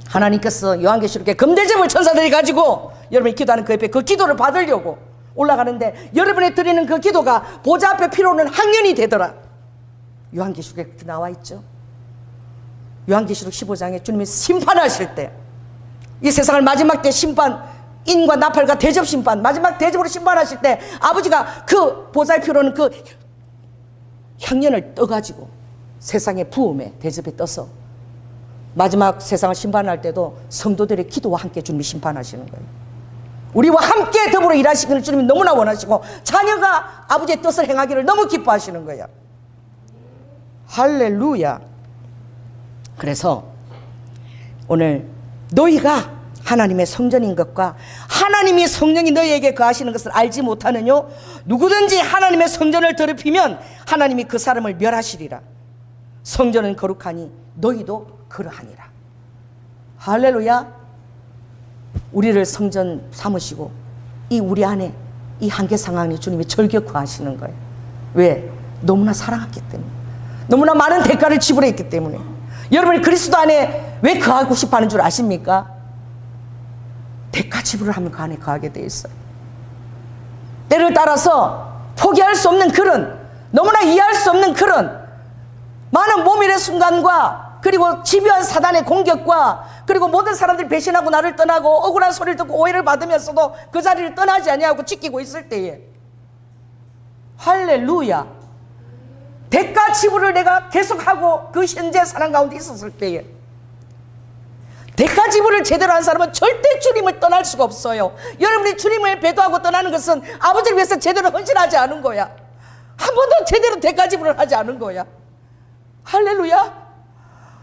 하나님께서 요한계시록에 금대접을 천사들이 가지고 여러분이 기도하는 그 옆에 그 기도를 받으려고 올라가는데, 여러분이 드리는 그 기도가 보좌 앞에 피로는 항연이 되더라. 요한계시록에 그렇게 나와 있죠. 요한계시록 15장에 주님이 심판하실 때, 이 세상을 마지막 때 심판, 인과 나팔과 대접 심판, 마지막 대접으로 심판하실 때 아버지가 그 보좌의 피로는 그 향연을 떠가지고 세상의 부음에 대접에 떠서 마지막 세상을 심판할 때도 성도들의 기도와 함께 주님이 심판하시는 거예요. 우리와 함께 더불어 일하시기를 주님이 너무나 원하시고 자녀가 아버지의 뜻을 행하기를 너무 기뻐하시는 거예요. 할렐루야. 그래서 오늘 너희가 하나님의 성전인 것과 하나님이 성령이 너희에게 거하시는 것을 알지 못하느냐? 누구든지 하나님의 성전을 더럽히면 하나님이 그 사람을 멸하시리라. 성전은 거룩하니 너희도 그러하니라. 할렐루야. 우리를 성전 삼으시고 이 우리 안에 이 한계 상황이 주님이 절격화하시는 거예요. 왜? 너무나 사랑했기 때문에, 너무나 많은 대가를 지불했기 때문에. 여러분이 그리스도 안에 왜 거하고 싶어하는 줄 아십니까? 대가 지불을 하면 그 안에 거하게 돼 있어요. 때를 따라서 포기할 수 없는 그런, 너무나 이해할 수 없는 그런 많은 모멸의 순간과 그리고 집요한 사단의 공격과 그리고 모든 사람들이 배신하고 나를 떠나고 억울한 소리를 듣고 오해를 받으면서도 그 자리를 떠나지 아니하고 지키고 있을 때에, 할렐루야, 대가 지불을 내가 계속하고 그 현재 사랑 가운데 있었을 때에, 대가 지불을 제대로 한 사람은 절대 주님을 떠날 수가 없어요. 여러분이 주님을 배도하고 떠나는 것은 아버지를 위해서 제대로 헌신하지 않은 거야. 한 번도 제대로 대가 지불을 하지 않은 거야. 할렐루야.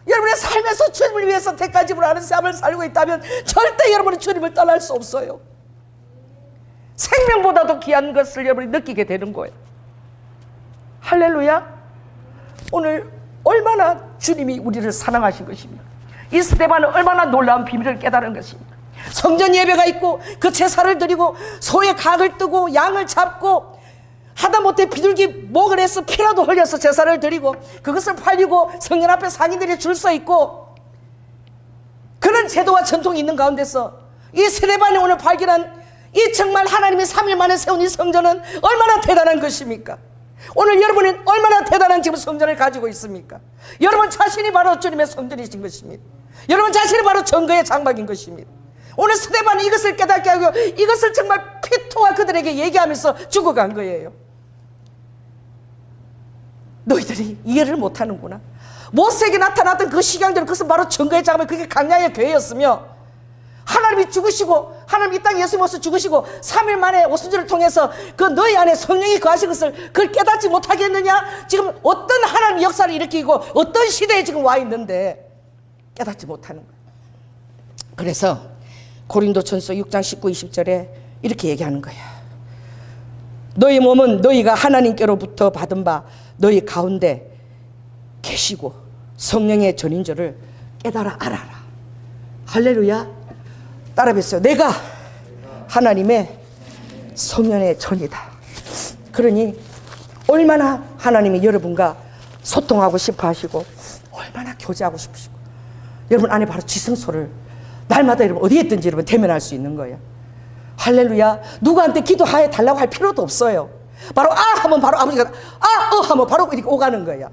여러분의 삶에서 주님을 위해서 대가 지불하는 삶을 살고 있다면 절대 여러분은 주님을 떠날 수 없어요. 생명보다도 귀한 것을 여러분이 느끼게 되는 거예요. 할렐루야. 오늘 얼마나 주님이 우리를 사랑하신 것입니까? 이 스데반은 얼마나 놀라운 비밀을 깨달은 것입니까? 성전 예배가 있고 그 제사를 드리고 소의 각을 뜨고 양을 잡고 하다못해 비둘기 목을 해서 피라도 흘려서 제사를 드리고 그것을 팔리고 성전 앞에 상인들이 줄 서 있고 그런 제도와 전통이 있는 가운데서 이 스데반이 오늘 발견한 이 정말 하나님이 3일 만에 세운 이 성전은 얼마나 대단한 것입니까? 오늘 여러분은 얼마나 대단한 지금 성전을 가지고 있습니까? 여러분 자신이 바로 주님의 성전이신 것입니다. 여러분 자신이 바로 정거의 장막인 것입니다. 오늘 스데반이 이것을 깨닫게 하고 이것을 정말 피토와 그들에게 얘기하면서 죽어간 거예요. 너희들이 이해를 못하는구나. 모세에게 나타났던 그 식양들은 그것은 바로 정거의 장막, 그게 강야의 교회였으며 하나님이 죽으시고 하나님 이 땅에 예수님 오셔서 죽으시고 3일 만에 오순절을 통해서 그 너희 안에 성령이 거하신 것을 그걸 깨닫지 못하겠느냐? 지금 어떤 하나님 역사를 일으키고 어떤 시대에 지금 와 있는데 깨닫지 못하는 거예요. 그래서 고린도전서 6장 19, 20절에 이렇게 얘기하는 거야. 너희 몸은 너희가 하나님께로부터 받은 바 너희 가운데 계시고 성령의 전인 줄을 깨달아 알아라. 할렐루야. 따라했어요. 내가 하나님의 성령의 전이다. 그러니 얼마나 하나님이 여러분과 소통하고 싶어 하시고 얼마나 교제하고 싶으시고 여러분 안에 바로 지성소를 날마다 여러분 어디에 있든지 여러분 대면할 수 있는 거예요. 할렐루야. 누구한테 기도하여 달라고 할 필요도 없어요. 바로 하면 바로 아버지가 하면 바로 이렇게 오가는 거예요.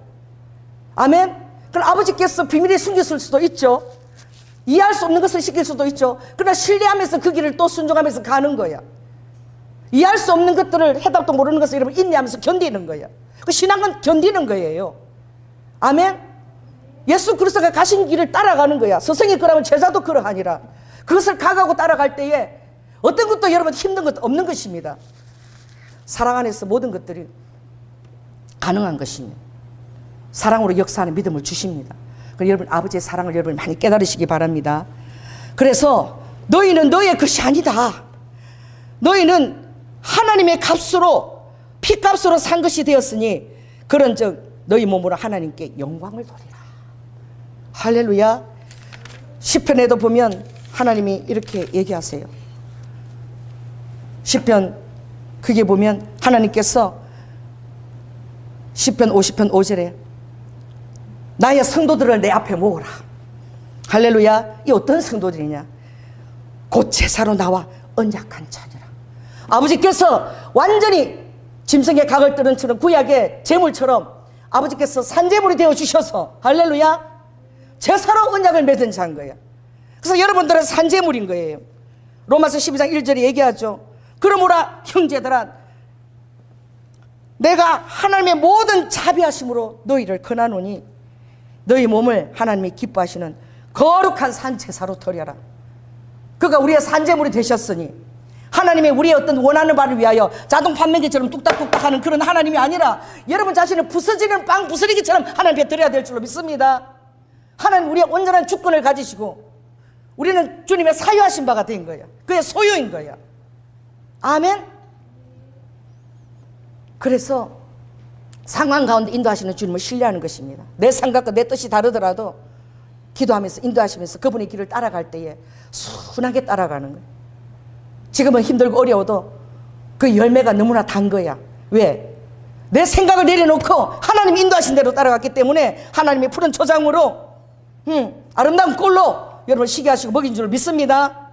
아멘. 그럼 아버지께서 비밀에 숨겼을 수도 있죠. 이해할 수 없는 것을 시킬 수도 있죠. 그러나 신뢰하면서 그 길을 또 순종하면서 가는 거예요. 이해할 수 없는 것들을 해답도 모르는 것을 여러분 인내하면서 견디는 거예요. 그 신앙은 견디는 거예요. 아멘. 예수 그리스도가 가신 길을 따라가는 거야. 스승이 그러면 제자도 그러하니라. 그것을 가가고 따라갈 때에 어떤 것도 여러분 힘든 것도 없는 것입니다. 사랑 안에서 모든 것들이 가능한 것입니다. 사랑으로 역사하는 믿음을 주십니다. 그래서 여러분 아버지의 사랑을 여러분 많이 깨달으시기 바랍니다. 그래서 너희는 너의 것이 아니다. 너희는 하나님의 값으로 피값으로 산 것이 되었으니 그런즉 너희 몸으로 하나님께 영광을 돌리라. 할렐루야. 시편에도 보면 하나님이 이렇게 얘기하세요. 시편 그게 보면 하나님께서 시편 50편 5절에 나의 성도들을 내 앞에 모으라. 할렐루야. 이 어떤 성도들이냐? 곧 제사로 나와 언약한 자녀라. 아버지께서 완전히 짐승의 각을 뜨는 처럼 구약의 제물처럼 아버지께서 산제물이 되어주셔서 할렐루야 제사로 언약을 맺은 자인 거예요. 그래서 여러분들은 산제물인 거예요. 로마서 12장 1절에 얘기하죠. 그러므라 형제들아 내가 하나님의 모든 자비하심으로 너희를 권하노니 너희 몸을 하나님이 기뻐하시는 거룩한 산제사로 드려라. 그가 우리의 산제물이 되셨으니 하나님의 우리의 어떤 원하는 바를 위하여 자동 판매기처럼 뚝딱뚝딱 하는 그런 하나님이 아니라 여러분 자신을 부서지는 빵 부스러기처럼 하나님 앞에 드려야 될 줄로 믿습니다. 하나님 우리의 온전한 주권을 가지시고 우리는 주님의 사유하신 바가 된 거예요. 그의 소유인 거예요. 아멘. 그래서 상황 가운데 인도하시는 주님을 신뢰하는 것입니다. 내 생각과 내 뜻이 다르더라도 기도하면서 인도하시면서 그분의 길을 따라갈 때에 순하게 따라가는 거예요. 지금은 힘들고 어려워도 그 열매가 너무나 단 거야. 왜? 내 생각을 내려놓고 하나님 인도하신 대로 따라갔기 때문에 하나님의 푸른 초장으로 아름다운 꼴로 여러분 쉬게 하시고 먹인 줄 믿습니다.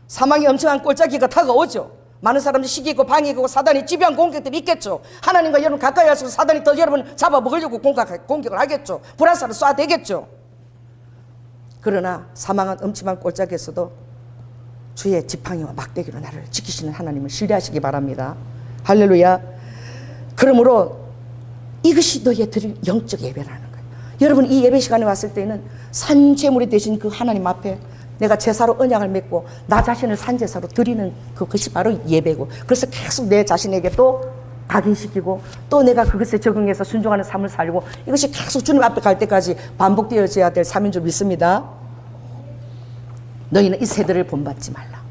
사망이 엄청난 꼴짜기가 다가오죠. 많은 사람들이 시기 있고 방이 있고 사단이 지배한 공격들이 있겠죠. 하나님과 여러분 가까이 할수록 사단이 더 여러분 잡아먹으려고 공격을 하겠죠. 불화살을 쏴대겠죠. 그러나 사망한 엄침한 꼴짝에서도 주의 지팡이와 막대기로 나를 지키시는 하나님을 신뢰하시기 바랍니다. 할렐루야. 그러므로 이것이 너희의 드릴 영적 예배라는 거예요. 여러분 이 예배 시간에 왔을 때는 산제물이 되신 그 하나님 앞에 내가 제사로 언약을 맺고 나 자신을 산제사로 드리는 그것이 바로 예배고, 그래서 계속 내 자신에게 또 각인시키고 또 내가 그것에 적응해서 순종하는 삶을 살고, 이것이 계속 주님 앞에 갈 때까지 반복되어져야 될 삶인 줄 믿습니다. 너희는 이 세대를 본받지 말라.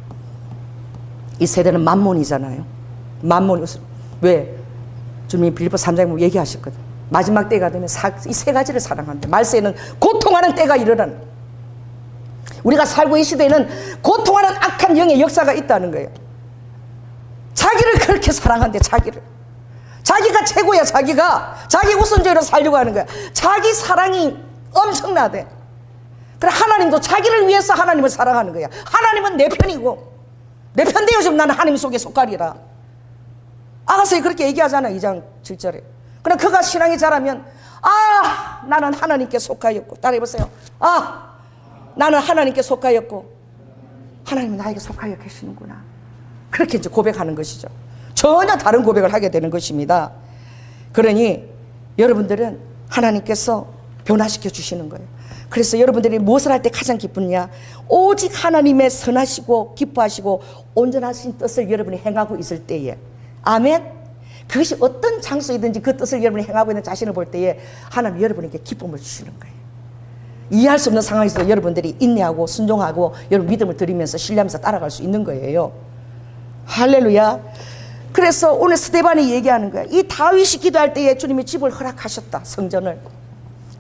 이 세대는 만몬이잖아요. 만몬이. 왜? 주님이 빌립보 3장에 보면 얘기하셨거든. 마지막 때가 되면 이 세 가지를 사랑한대. 말세에는 고통하는 때가 이르는, 우리가 살고 이 시대에는 고통하는 악한 영의 역사가 있다는 거예요. 자기를 그렇게 사랑한대. 자기가 최고야. 자기 우선적으로 살려고 하는 거야. 자기 사랑이 엄청나대. 그래, 하나님도 자기를 위해서 하나님을 사랑하는 거야. 하나님은 내 편이고 내 편 되어주면 나는 하나님 속에 속하리라. 아가서에 그렇게 얘기하잖아. 2장 7절에. 그럼 그가 신앙이 자라면 나는 하나님께 속하였고, 따라해보세요. 나는 하나님께 속하였고 하나님은 나에게 속하여 계시는구나. 그렇게 이제 고백하는 것이죠. 전혀 다른 고백을 하게 되는 것입니다. 그러니 여러분들은 하나님께서 변화시켜 주시는 거예요. 그래서 여러분들이 무엇을 할 때 가장 기쁘느냐? 오직 하나님의 선하시고 기뻐하시고 온전하신 뜻을 여러분이 행하고 있을 때에, 아멘. 그것이 어떤 장소이든지 그 뜻을 여러분이 행하고 있는 자신을 볼 때에 하나님 여러분에게 기쁨을 주시는 거예요. 이해할 수 없는 상황에서 여러분들이 인내하고 순종하고 여러분 믿음을 드리면서 신뢰하면서 따라갈 수 있는 거예요. 할렐루야. 그래서 오늘 스데반이 얘기하는 거야. 이 다윗이 기도할 때에 주님이 집을 허락하셨다, 성전을.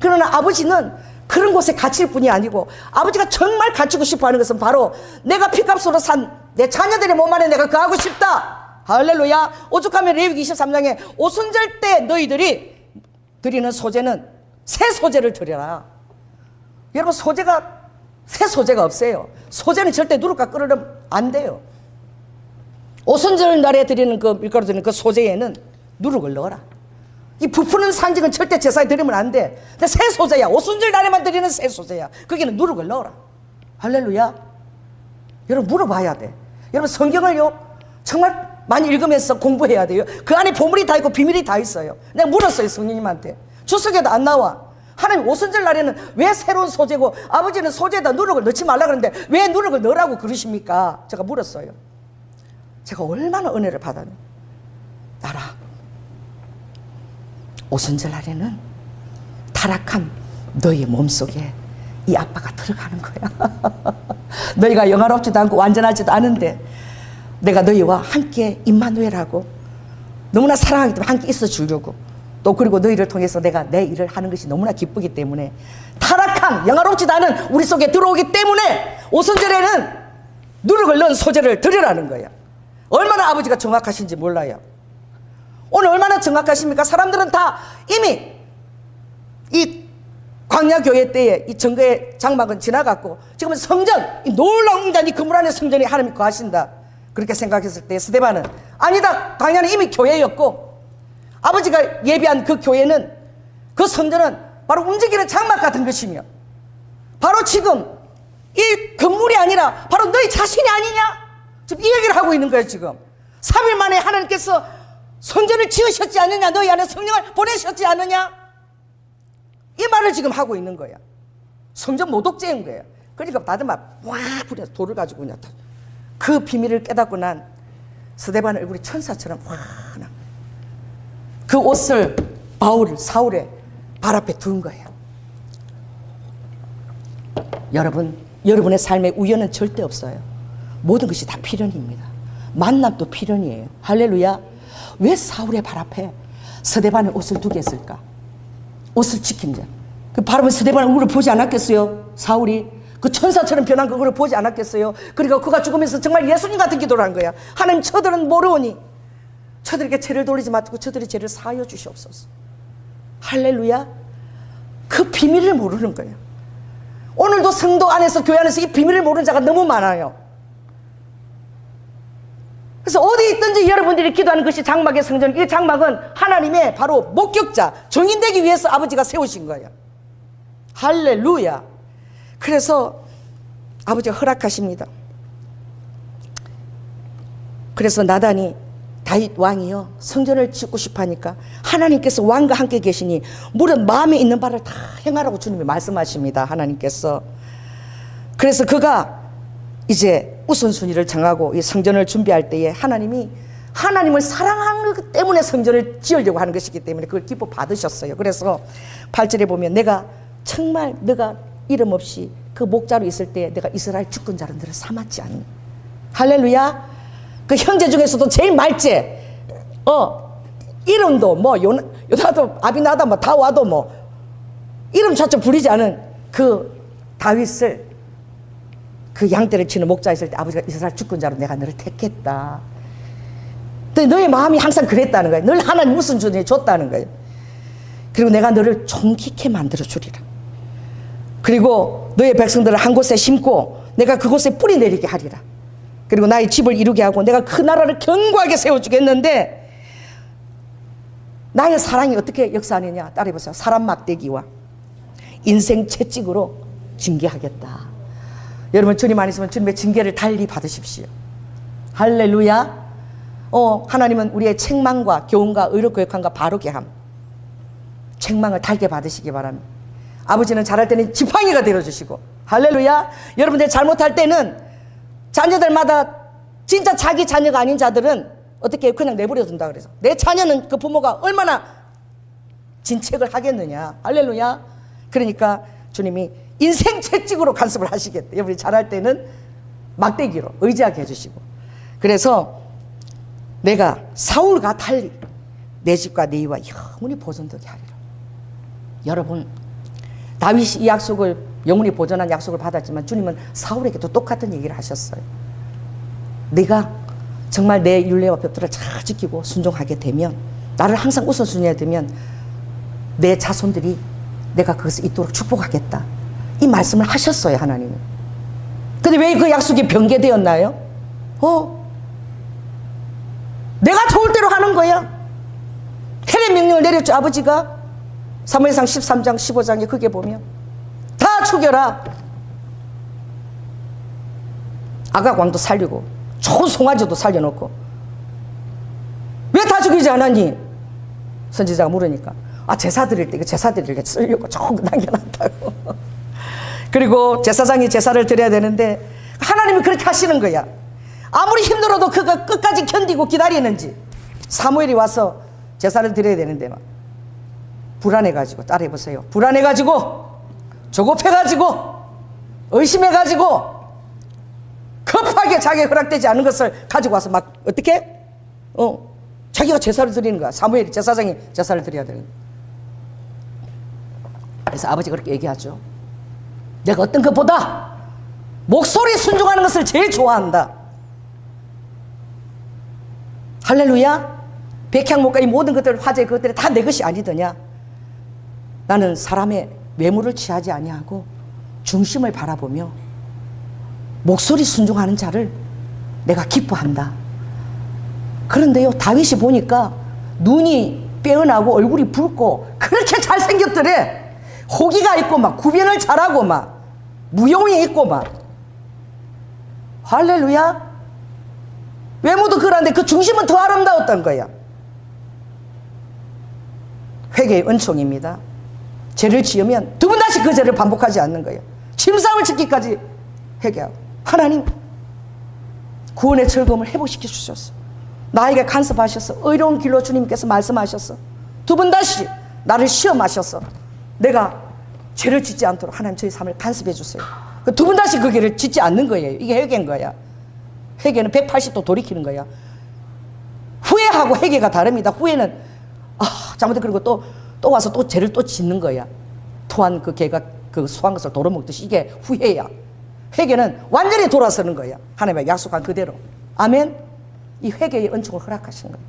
그러나 아버지는 그런 곳에 갇힐 뿐이 아니고, 아버지가 정말 갇히고 싶어 하는 것은 바로 내가 피값으로 산 내 자녀들의 몸 안에 내가 거하고 싶다. 할렐루야. 오죽하면 레위기 23장에 오순절 때 너희들이 드리는 소제는 새 소제를 드려라. 여러분, 새 소제가 없어요. 소제는 절대 누룩과 끓으면 안 돼요. 오순절 날에 드리는 그 밀가루 드리는 그 소제에는 누룩을 넣어라. 이 부푸는 산직은 절대 제사에 드리면 안 돼. 근데 새 소제야. 오순절 날에만 드리는 새 소제야. 거기는 누룩을 넣어라. 할렐루야. 여러분, 물어봐야 돼. 여러분, 성경을요 정말 많이 읽으면서 공부해야 돼요. 그 안에 보물이 다 있고 비밀이 다 있어요. 내가 물었어요, 성령님한테. 주석에도 안 나와. 하나님 오순절 날에는 왜 새로운 소재고 아버지는 소재에다 누룩을 넣지 말라 그러는데 왜 누룩을 넣으라고 그러십니까? 제가 물었어요. 제가 얼마나 은혜를 받았는지. 나라, 오순절 날에는 타락한 너희 몸속에 이 아빠가 들어가는 거야. 너희가 영화롭지도 않고 완전하지도 않은데 내가 너희와 함께 임마누엘하고 너무나 사랑하기 때문에 함께 있어 주려고, 또 그리고 너희를 통해서 내가 내 일을 하는 것이 너무나 기쁘기 때문에 타락한 영화롭지도 않은 우리 속에 들어오기 때문에 오순절에는 누룩을 넣은 소재를 드리라는 거야. 얼마나 아버지가 정확하신지 몰라요. 오늘 얼마나 정확하십니까? 사람들은 다 이미 이 광야교회 때에 이 정거의 장막은 지나갔고 지금은 성전, 이 놀라운 인간 이 건물 안에 성전이 하나님이 거하신다 그렇게 생각했을 때 스데반은 아니다, 광야는 이미 교회였고 아버지가 예비한 그 교회는, 그 성전은 바로 움직이는 장막 같은 것이며 바로 지금 이 건물이 아니라 바로 너희 자신이 아니냐, 지금 이 얘기를 하고 있는 거예요. 지금 3일 만에 하나님께서 성전을 지으셨지 않느냐, 너희 안에 성령을 보내셨지 않느냐, 이 말을 지금 하고 있는 거야. 성전 모독죄인 거예요. 그러니까 다들 막 와 부려 돌을 가지고 그냥 그 비밀을 깨닫고 난 스데반 얼굴이 천사처럼 환한, 그 옷을 사울의 발 앞에 둔 거예요. 여러분, 여러분의 삶에 우연은 절대 없어요. 모든 것이 다 필연입니다. 만남도 필연이에요. 할렐루야. 왜 사울의 발 앞에 스데반의 옷을 두게 했을까? 옷을 지킨 자. 그 바로 스데반 얼굴을 보지 않았겠어요? 사울이 그 천사처럼 변한 그거를 보지 않았겠어요? 그러니까 그가 죽으면서 정말 예수님 같은 기도를 한 거야. 하나님, 저들은 모르오니 저들에게 죄를 돌리지 마시고 저들의 죄를 사하여 주시옵소서. 할렐루야. 그 비밀을 모르는 거예요. 오늘도 성도 안에서, 교회 안에서 이 비밀을 모르는 자가 너무 많아요. 그래서 어디 있든지 여러분들이 기도하는 것이 장막의 성전, 이 장막은 하나님의 바로 목격자, 정인되기 위해서 아버지가 세우신 거예요. 할렐루야. 그래서 아버지가 허락하십니다. 그래서 나단이 다윗 왕이요 성전을 짓고 싶어 하니까 하나님께서 왕과 함께 계시니 물은 마음에 있는 바를 다 행하라고 주님이 말씀하십니다. 하나님께서. 그래서 그가 이제 우선순위를 정하고 이 성전을 준비할 때에 하나님이 하나님을 사랑하는 것 때문에 성전을 지으려고 하는 것이기 때문에 그걸 기뻐 받으셨어요. 그래서 8절에 보면 내가 정말 너가 이름 없이 그 목자로 있을 때 내가 이스라엘 주권자로 너를 삼았지 않니? 할렐루야. 그 형제 중에서도 제일 말째, 이름도 뭐 요나도 아비나다 뭐 다 와도 뭐 이름 자체 부리지 않은 그 다윗을, 그 양떼를 치는 목자 있을 때 아버지가 이스라엘 주권자로 내가 너를 택했다. 너의 마음이 항상 그랬다는 거예요. 늘 하나님 우선순위에 줬다는 거예요. 그리고 내가 너를 존귀케 만들어 주리라. 그리고 너의 백성들을 한 곳에 심고 내가 그곳에 뿌리 내리게 하리라. 그리고 나의 집을 이루게 하고 내가 그 나라를 견고하게 세워주겠는데, 나의 사랑이 어떻게 역사하느냐 따라해보세요. 사람 막대기와 인생 채찍으로 징계하겠다. 여러분, 주님 안 있으면 주님의 징계를 달리 받으십시오. 할렐루야. 하나님은 우리의 책망과 교훈과 의로 교육함과 바르게 함, 책망을 달게 받으시기 바랍니다. 아버지는 잘할 때는 지팡이가 되어주시고, 할렐루야. 여러분들 잘못할 때는 자녀들마다 진짜 자기 자녀가 아닌 자들은 어떻게 그냥 내버려 둔다 그래서 내 자녀는 그 부모가 얼마나 진책을 하겠느냐. 할렐루야. 그러니까 주님이 인생 채찍으로 간섭을 하시겠대. 여러분이 잘할 때는 막대기로 의지하게 해주시고, 그래서 내가 사울과 달리 내 집과 내 이와 영원히 보존되게 하리라. 여러분, 다윗이 이 약속을, 영원히 보존한 약속을 받았지만 주님은 사울에게도 똑같은 얘기를 하셨어요. 네가 정말 내 율례와 법도를 잘 지키고 순종하게 되면, 나를 항상 우선순위에 두면 내 자손들이 내가 그것을 있도록 축복하겠다. 이 말씀을 하셨어요, 하나님은. 근데 왜 그 약속이 변개되었나요? 내가 좋을 대로 하는 거야. 해례 명령을 내렸죠, 아버지가. 사무엘상 13장 15장에 그게 보면 다 죽여라. 아각 왕도 살리고 좋은 송아지도 살려놓고 왜 다 죽이지 않았니? 선지자가 물으니까 제사 드릴 때 이거 제사 드리게 쓰려고 조금 남겨놨다고. 그리고 제사장이 제사를 드려야 되는데 하나님이 그렇게 하시는 거야. 아무리 힘들어도 그가 끝까지 견디고 기다리는지. 사무엘이 와서 제사를 드려야 되는데 막 불안해가지고, 따라해보세요. 불안해가지고, 조급해가지고, 의심해가지고, 급하게 자기가 허락되지 않은 것을 가지고 와서 막 어떻게? 자기가 제사를 드리는 거야. 사무엘이, 제사장이 제사를 드려야 되는 거야. 그래서 아버지가 그렇게 얘기하죠. 내가 어떤 것보다 목소리 순종하는 것을 제일 좋아한다. 할렐루야. 백향목과 이 모든 것들, 화제 그것들이 다 내 것이 아니더냐. 나는 사람의 외모를 취하지 아니하고 중심을 바라보며 목소리 순종하는 자를 내가 기뻐한다. 그런데요, 다윗이 보니까 눈이 빼어나고 얼굴이 붉고 그렇게 잘생겼더래. 호기가 있고 막 구변을 잘하고 막 무용이 있고 막. 할렐루야. 외모도 그런데 그 중심은 더 아름다웠던 거야. 회개의 은총입니다. 죄를 지으면 두 번 다시 그 죄를 반복하지 않는 거예요. 침상을 짓기까지 회개하고. 하나님, 구원의 즐거움을 회복시켜 주셨어. 나에게 간섭하셔서 의로운 길로 주님께서 말씀하셔서 두 번 다시 나를 시험하셔서 내가 죄를 짓지 않도록 하나님 저희 삶을 간섭해 주세요. 두 번 다시 그 길을 짓지 않는 거예요. 이게 회개인 거야. 회개는 180도 돌이키는 거야. 후회하고 회개가 다릅니다. 후회는 잘못해 그리고 또 와서 또 죄를 또 짓는 거야. 토한 그 개가 그 수한 것을 도로 먹듯이 이게 후회야. 회개는 완전히 돌아서는 거야. 하나님의 약속한 그대로. 아멘. 이 회개의 은총을 허락하신 거예요.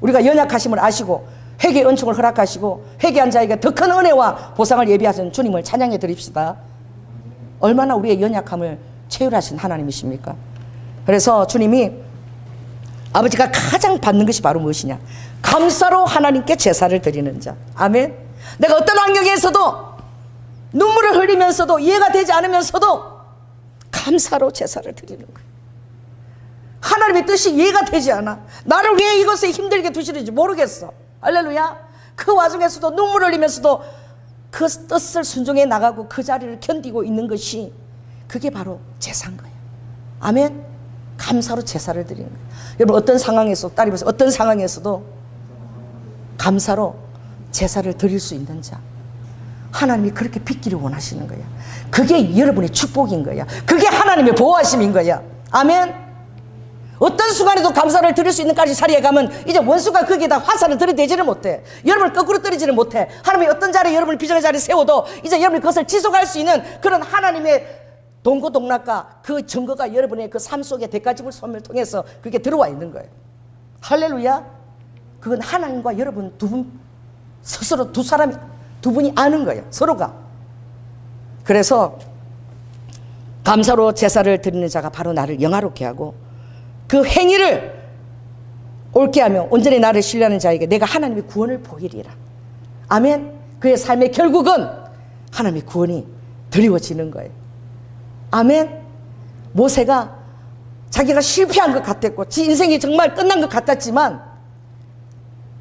우리가 연약하심을 아시고 회개의 은총을 허락하시고 회개한 자에게 더 큰 은혜와 보상을 예비하신 주님을 찬양해 드립시다. 얼마나 우리의 연약함을 채울하신 하나님이십니까? 그래서 주님이 아버지가 가장 받는 것이 바로 무엇이냐? 감사로 하나님께 제사를 드리는 자. 아멘. 내가 어떤 환경에서도 눈물을 흘리면서도 이해가 되지 않으면서도 감사로 제사를 드리는 거예요. 하나님의 뜻이 이해가 되지 않아. 나를 왜 이것에 힘들게 두시는지 모르겠어. 할렐루야. 그 와중에서도 눈물을 흘리면서도 그 뜻을 순종해 나가고 그 자리를 견디고 있는 것이 그게 바로 제사인 거예요. 아멘. 감사로 제사를 드리는 거예요. 여러분 어떤 상황에서 따라해보세요. 어떤 상황에서도 감사로 제사를 드릴 수 있는 자. 하나님이 그렇게 빚기를 원하시는 거야. 그게 여러분의 축복인 거야. 그게 하나님의 보호하심인 거야. 아멘. 어떤 순간에도 감사를 드릴 수 있는까지 자리에 가면 이제 원수가 거기에다 화살을 들이대지를 못해. 여러분을 거꾸로 때리지를 못해. 하나님이 어떤 자리에 여러분을 비전의 자리에 세워도 이제 여러분이 그것을 지속할 수 있는 그런 하나님의 동고동락과 그 증거가 여러분의 그 삶 속에 대가집을 소멸을 통해서 그게 들어와 있는 거예요. 할렐루야. 그건 하나님과 여러분 두 분 스스로 두 분이 아는 거예요. 서로가. 그래서 감사로 제사를 드리는 자가 바로 나를 영화롭게 하고 그 행위를 옳게 하며 온전히 나를 신뢰하는 자에게 내가 하나님의 구원을 보이리라. 아멘. 그의 삶의 결국은 하나님의 구원이 드리워지는 거예요. 아멘. 모세가 자기가 실패한 것 같았고 지 인생이 정말 끝난 것 같았지만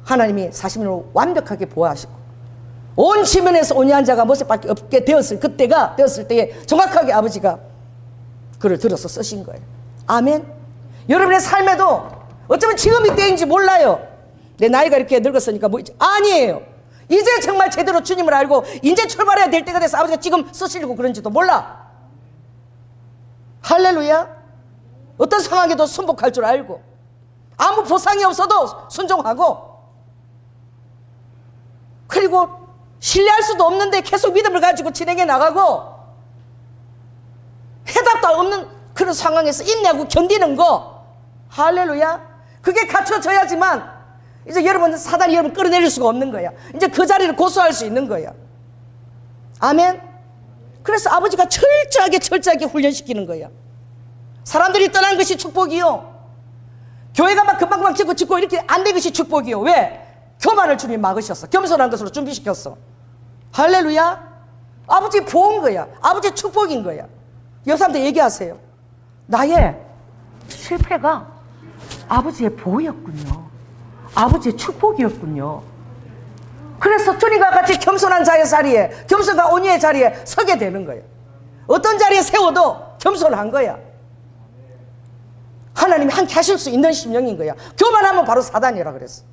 하나님이 40년으로 완벽하게 보호하시고 온 지면에서 온유한 자가 모세밖에 없게 되었을 때에 정확하게 아버지가 그를 들어서 쓰신 거예요. 아멘. 여러분의 삶에도 어쩌면 지금 이때인지 몰라요. 내 나이가 이렇게 늙었으니까 아니에요. 이제 정말 제대로 주님을 알고 이제 출발해야 될 때가 돼서 아버지가 지금 쓰시려고 그런지도 몰라. 할렐루야. 어떤 상황에도 순복할 줄 알고 아무 보상이 없어도 순종하고 그리고 신뢰할 수도 없는데 계속 믿음을 가지고 진행해 나가고 해답도 없는 그런 상황에서 인내하고 견디는 거. 할렐루야. 그게 갖춰져야지만 이제 사단이 여러분 끌어내릴 수가 없는 거야. 이제 그 자리를 고수할 수 있는 거야. 아멘. 그래서 아버지가 철저하게 훈련시키는 거야. 사람들이 떠난 것이 축복이요. 교회가 막 금방 짓고 이렇게 안 된 것이 축복이요. 왜? 교만을 주님 막으셨어. 겸손한 것으로 준비시켰어. 할렐루야. 아버지 보온 거야. 아버지 축복인 거야. 여사람들 얘기하세요. 나의 실패가 아버지의 보호였군요. 아버지의 축복이었군요. 그래서 주님과 같이 겸손한 자의 자리에, 겸손과 온유의 자리에 서게 되는 거예요. 어떤 자리에 세워도 겸손한 거야. 하나님이 함께 하실 수 있는 심령인 거야. 교만하면 바로 사단이라 그랬어.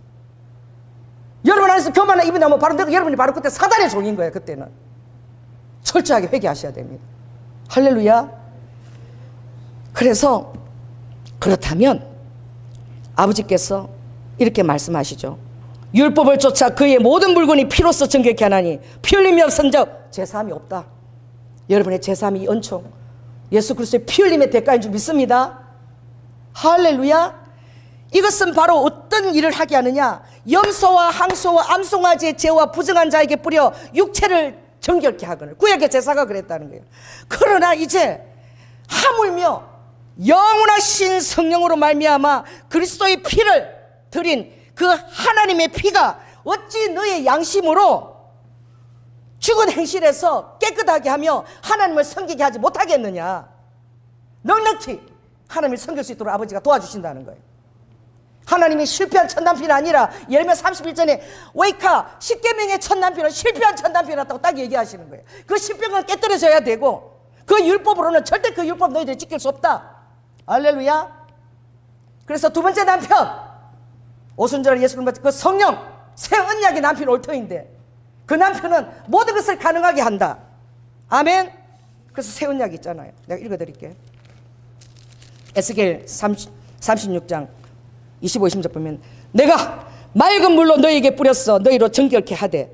여러분 안에서 교만한 입이 나면 바로 여러분이 바로 그때 사단의 종인 거예요. 그때는 철저하게 회개하셔야 됩니다. 할렐루야. 그래서 그렇다면 아버지께서 이렇게 말씀하시죠. 율법을 쫓아 그의 모든 물건이 피로써 정결케 하나니 피 흘림이 없은즉 제사함이 없다. 여러분의 제사함이 은총, 예수 그리스도의 피 흘림의 대가인 줄 믿습니다. 할렐루야. 이것은 바로 어떤 일을 하게 하느냐, 염소와 항소와 암송아지의 죄와 부정한 자에게 뿌려 육체를 정결케 하거늘. 구약의 제사가 그랬다는 거예요. 그러나 이제 하물며 영원하신 성령으로 말미암아 그리스도의 피를 드린 그 하나님의 피가 어찌 너의 양심으로 죽은 행실에서 깨끗하게 하며 하나님을 섬기게 하지 못하겠느냐. 넉넉히 하나님을 섬길 수 있도록 아버지가 도와주신다는 거예요. 하나님이 실패한 천남편이 아니라 예레미야 31전에 웨이카 10계명의 천남편은 실패한 천남편이었다고 딱 얘기하시는 거예요. 그 십병은 깨뜨려져야 되고 그 율법으로는 절대 그 율법 너희들이 지킬 수 없다. 할렐루야. 그래서 두 번째 남편, 오순절 예수님 그 성령, 새 언약의 남편 올 터인데 그 남편은 모든 것을 가능하게 한다. 아멘. 그래서 새 언약이 있잖아요. 내가 읽어드릴게요. 에스겔 36장 25, 26절 보면 내가 맑은 물로 너희에게 뿌렸어 너희로 정결케 하되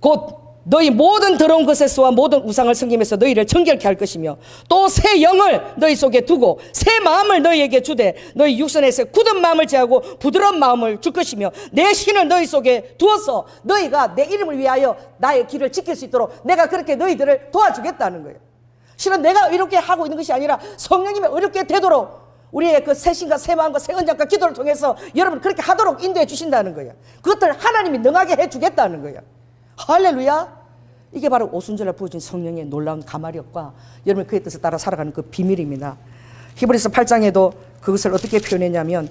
곧 너희 모든 더러운 것에서와 모든 우상을 섬김에서 너희를 정결케 할 것이며 또 새 영을 너희 속에 두고 새 마음을 너희에게 주되 너희 육선에서 굳은 마음을 제하고 부드러운 마음을 줄 것이며 내 신을 너희 속에 두어서 너희가 내 이름을 위하여 나의 길을 지킬 수 있도록 내가 그렇게 너희들을 도와주겠다는 거예요. 실은 내가 이렇게 하고 있는 것이 아니라 성령님이 어렵게 되도록 우리의 그 새 신과 새 마음과 새 언약과 기도를 통해서 여러분 그렇게 하도록 인도해 주신다는 거예요. 그것들 하나님이 능하게 해 주겠다는 거예요. 할렐루야. 이게 바로 오순절날 부어진 성령의 놀라운 가마력과 여러분 그의 뜻에 따라 살아가는 그 비밀입니다. 히브리서 8장에도 그것을 어떻게 표현했냐면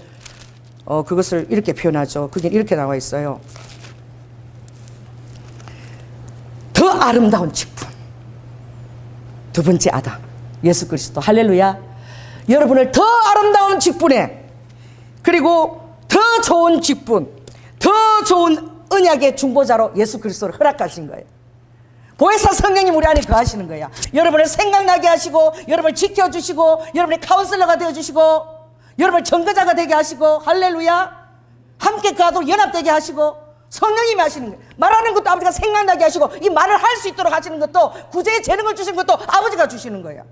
그것을 이렇게 표현하죠. 그게 이렇게 나와 있어요. 더 아름다운 직분. 두 번째 아담 예수 그리스도. 할렐루야. 여러분을 더 아름다운 직분에 그리고 더 좋은 직분, 더 좋은 언약의 중보자로 예수 그리스도를 허락하신 거예요. 보혜사 성령님 우리 안에 거하시는 거야. 여러분을 생각나게 하시고 여러분을 지켜주시고 여러분의 카운슬러가 되어주시고 여러분을 정거자가 되게 하시고 할렐루야. 함께 가도록 연합되게 하시고 성령님이 하시는 거예요. 말하는 것도 아버지가 생각나게 하시고 이 말을 할 수 있도록 하시는 것도 구제의 재능을 주시는 것도 아버지가 주시는 거야.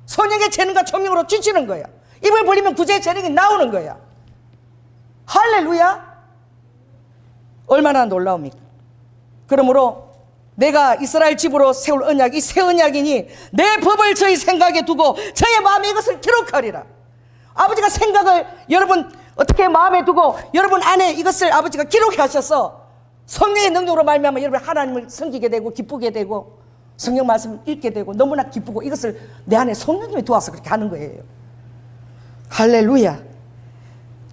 선역의 재능과 총명으로 주시는 거야. 입을 벌리면 구제의 재능이 나오는 거야. 할렐루야. 얼마나 놀라웁니까? 그러므로 내가 이스라엘 집으로 세울 언약이 새 언약이니 내 법을 저희 생각에 두고 저의 마음에 이것을 기록하리라. 아버지가 생각을 여러분 어떻게 마음에 두고 여러분 안에 이것을 아버지가 기록해 하셔서 성령의 능력으로 말미암아 여러분 하나님을 섬기게 되고 기쁘게 되고 성령 말씀을 읽게 되고 너무나 기쁘고 이것을 내 안에 성령님이 도와서 그렇게 하는 거예요. 할렐루야.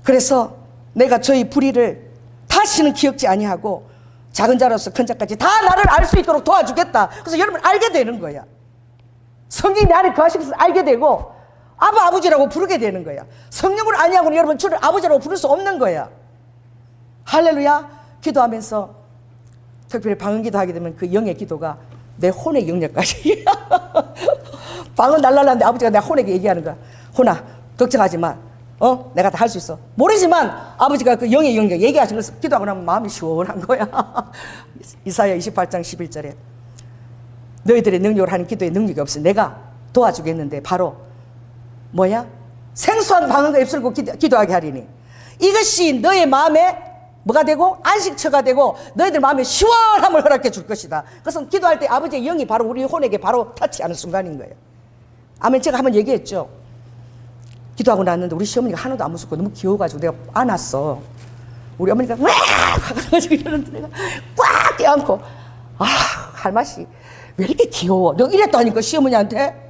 그래서 내가 저희 불의를 다시는 기억지 아니하고 작은 자로서 큰 자까지 다 나를 알 수 있도록 도와주겠다. 그래서 여러분 알게 되는 거야. 성령이 내 안에 거하신 것을 알게 되고 아버지라고 부르게 되는 거야. 성령을 아니하고는 여러분 주를 아버지라고 부를 수 없는 거야. 할렐루야. 기도하면서 특별히 방언기도 하게 되면 그 영의 기도가 내 혼의 영역까지 방언 날라라는데 아버지가 내 혼에게 얘기하는 거야. 혼아 걱정하지 마. 내가 다 할 수 있어. 모르지만 아버지가 그 영의 영역 얘기하시는 것을 기도하고 나면 마음이 시원한 거야. 이사야 28장 11절에 너희들의 능력으로 하는 기도에 능력이 없어. 내가 도와주겠는데 바로 뭐야? 생수한 방언과 입술고 기도하게 하리니 이것이 너의 마음에 뭐가 되고 안식처가 되고 너희들 마음에 시원함을 허락해 줄 것이다. 그것은 기도할 때 아버지의 영이 바로 우리 혼에게 바로 터치하는 순간인 거예요. 아멘. 제가 한번 얘기했죠. 기도하고 났는데 우리 시어머니가 하나도 안 무섭고 너무 귀여워가지고 내가 안았어. 우리 어머니가 와! 가가지고 이러는데 내가 꽉 껴안고 할맛이 왜 이렇게 귀여워? 너 이랬다니까 시어머니한테.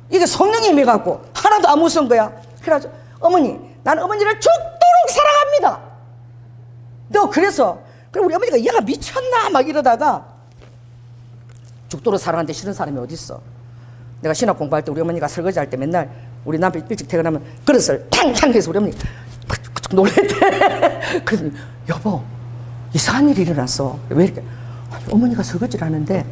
이게 성령이 임해갖고 하나도 안 무서운 거야. 그래가지고 어머니 나는 어머니를 죽도록 사랑합니다. 너 그래서 그럼 우리 어머니가 얘가 미쳤나 막 이러다가 죽도록 사랑하는데 싫은 사람이 어딨어. 내가 신학 공부할 때 우리 어머니가 설거지 할 때 맨날 우리 남편 일찍 퇴근하면 그릇을 탕탕 해서 우리 어머니 팍 놀랬대. 그래서 여보 이상한 일이 일어났어. 왜 이렇게? 아니, 어머니가 설거지를 하는데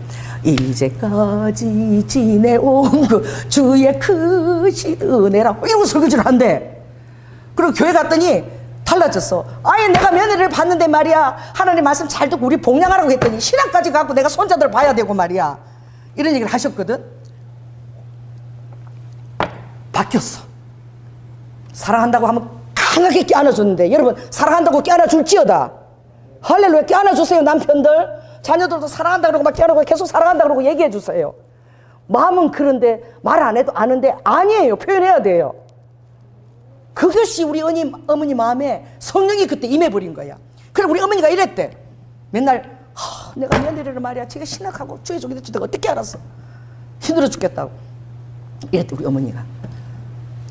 이제까지 지내온 그 주의 크신 은혜라 이러고 설거지를 한대. 그리고 교회 갔더니 달라졌어. 아예 내가 며느리를 봤는데 말이야 하나님 말씀 잘 듣고 우리 복양하라고 했더니 신앙까지 갖고 내가 손자들 봐야 되고 말이야 이런 얘기를 하셨거든. 바뀌었어. 사랑한다고 하면 강하게 껴안아줬는데 여러분 사랑한다고 껴안아줄지어다. 할렐루야. 껴안아주세요. 남편들 자녀들도 사랑한다 그러고 막 껴안고 계속 사랑한다 그러고 얘기해 주세요. 마음은 그런데 말 안 해도 아는데 아니에요. 표현해야 돼요. 그것이 우리 어머니 마음에 성령이 그때 임해버린 거야. 그래 우리 어머니가 이랬대. 맨날 내가 며느리를 말이야 지가 신학하고 주의 종이 됐지 내가 어떻게 알았어. 힘들어 죽겠다고 이랬대 우리 어머니가.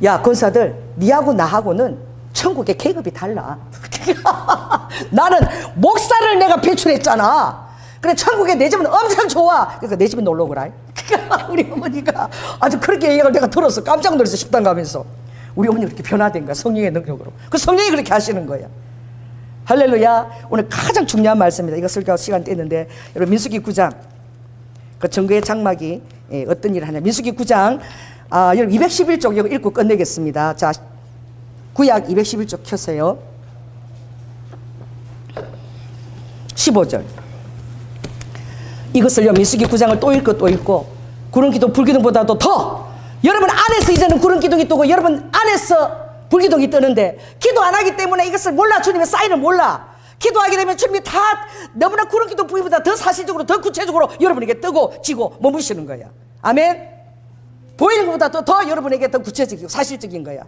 야 권사들 니하고 나하고는 천국의 계급이 달라. 나는 목사를 내가 배출했잖아. 그래 천국에 내 집은 엄청 좋아. 그러니까 내 집에 놀러 오거라. 우리 어머니가 아주 그렇게 얘기를 내가 들었어. 깜짝 놀랐어. 식당 가면서. 우리 어머니가 그렇게 변화된 거야. 성령의 능력으로. 그 성령이 그렇게 하시는 거야. 할렐루야. 오늘 가장 중요한 말씀입니다. 이거 설교할 시간 뗐는데 여러분 민수기 9장 그 정거의 장막이 어떤 일을 하냐. 민수기 9장 여러분 211쪽 이거 읽고 끝내겠습니다. 자 구약 211쪽 켜세요. 15절 이것을요 민수기 9장을 또 읽고 구름기둥 불기둥보다도 더 여러분 안에서 이제는 구름기둥이 뜨고 여러분 안에서 불기둥이 뜨는데 기도 안 하기 때문에 이것을 몰라. 주님의 사인을 몰라. 기도하게 되면 주님이 다 너무나 구름기둥 불기보다 더 사실적으로 더 구체적으로 여러분에게 뜨고 지고 머무시는 거야. 아멘. 보이는 것보다 더 여러분에게 더 구체적이고 사실적인 거야.